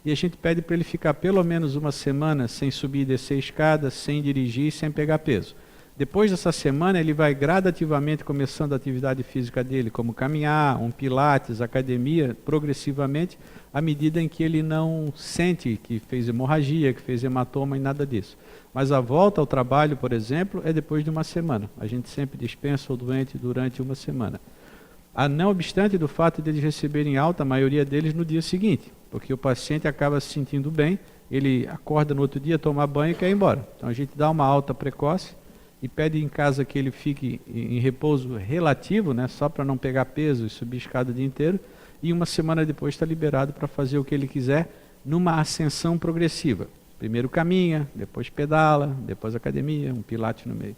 e a gente pede para ele ficar pelo menos uma semana sem subir e descer escada, sem dirigir, sem pegar peso. Depois dessa semana, ele vai gradativamente começando a atividade física dele, como caminhar, um pilates, academia, progressivamente, à medida em que ele não sente que fez hemorragia, que fez hematoma e nada disso. Mas a volta ao trabalho, por exemplo, é depois de uma semana. A gente sempre dispensa o doente durante uma semana. Não obstante do fato de eles receberem alta, a maioria deles no dia seguinte, porque o paciente acaba se sentindo bem, ele acorda no outro dia, toma banho e quer ir embora. Então a gente dá uma alta precoce e pede em casa que ele fique em repouso relativo, né, só para não pegar peso e subir escada o dia inteiro, e uma semana depois está liberado para fazer o que ele quiser numa ascensão progressiva. Primeiro caminha, depois pedala, depois academia, um pilates no meio.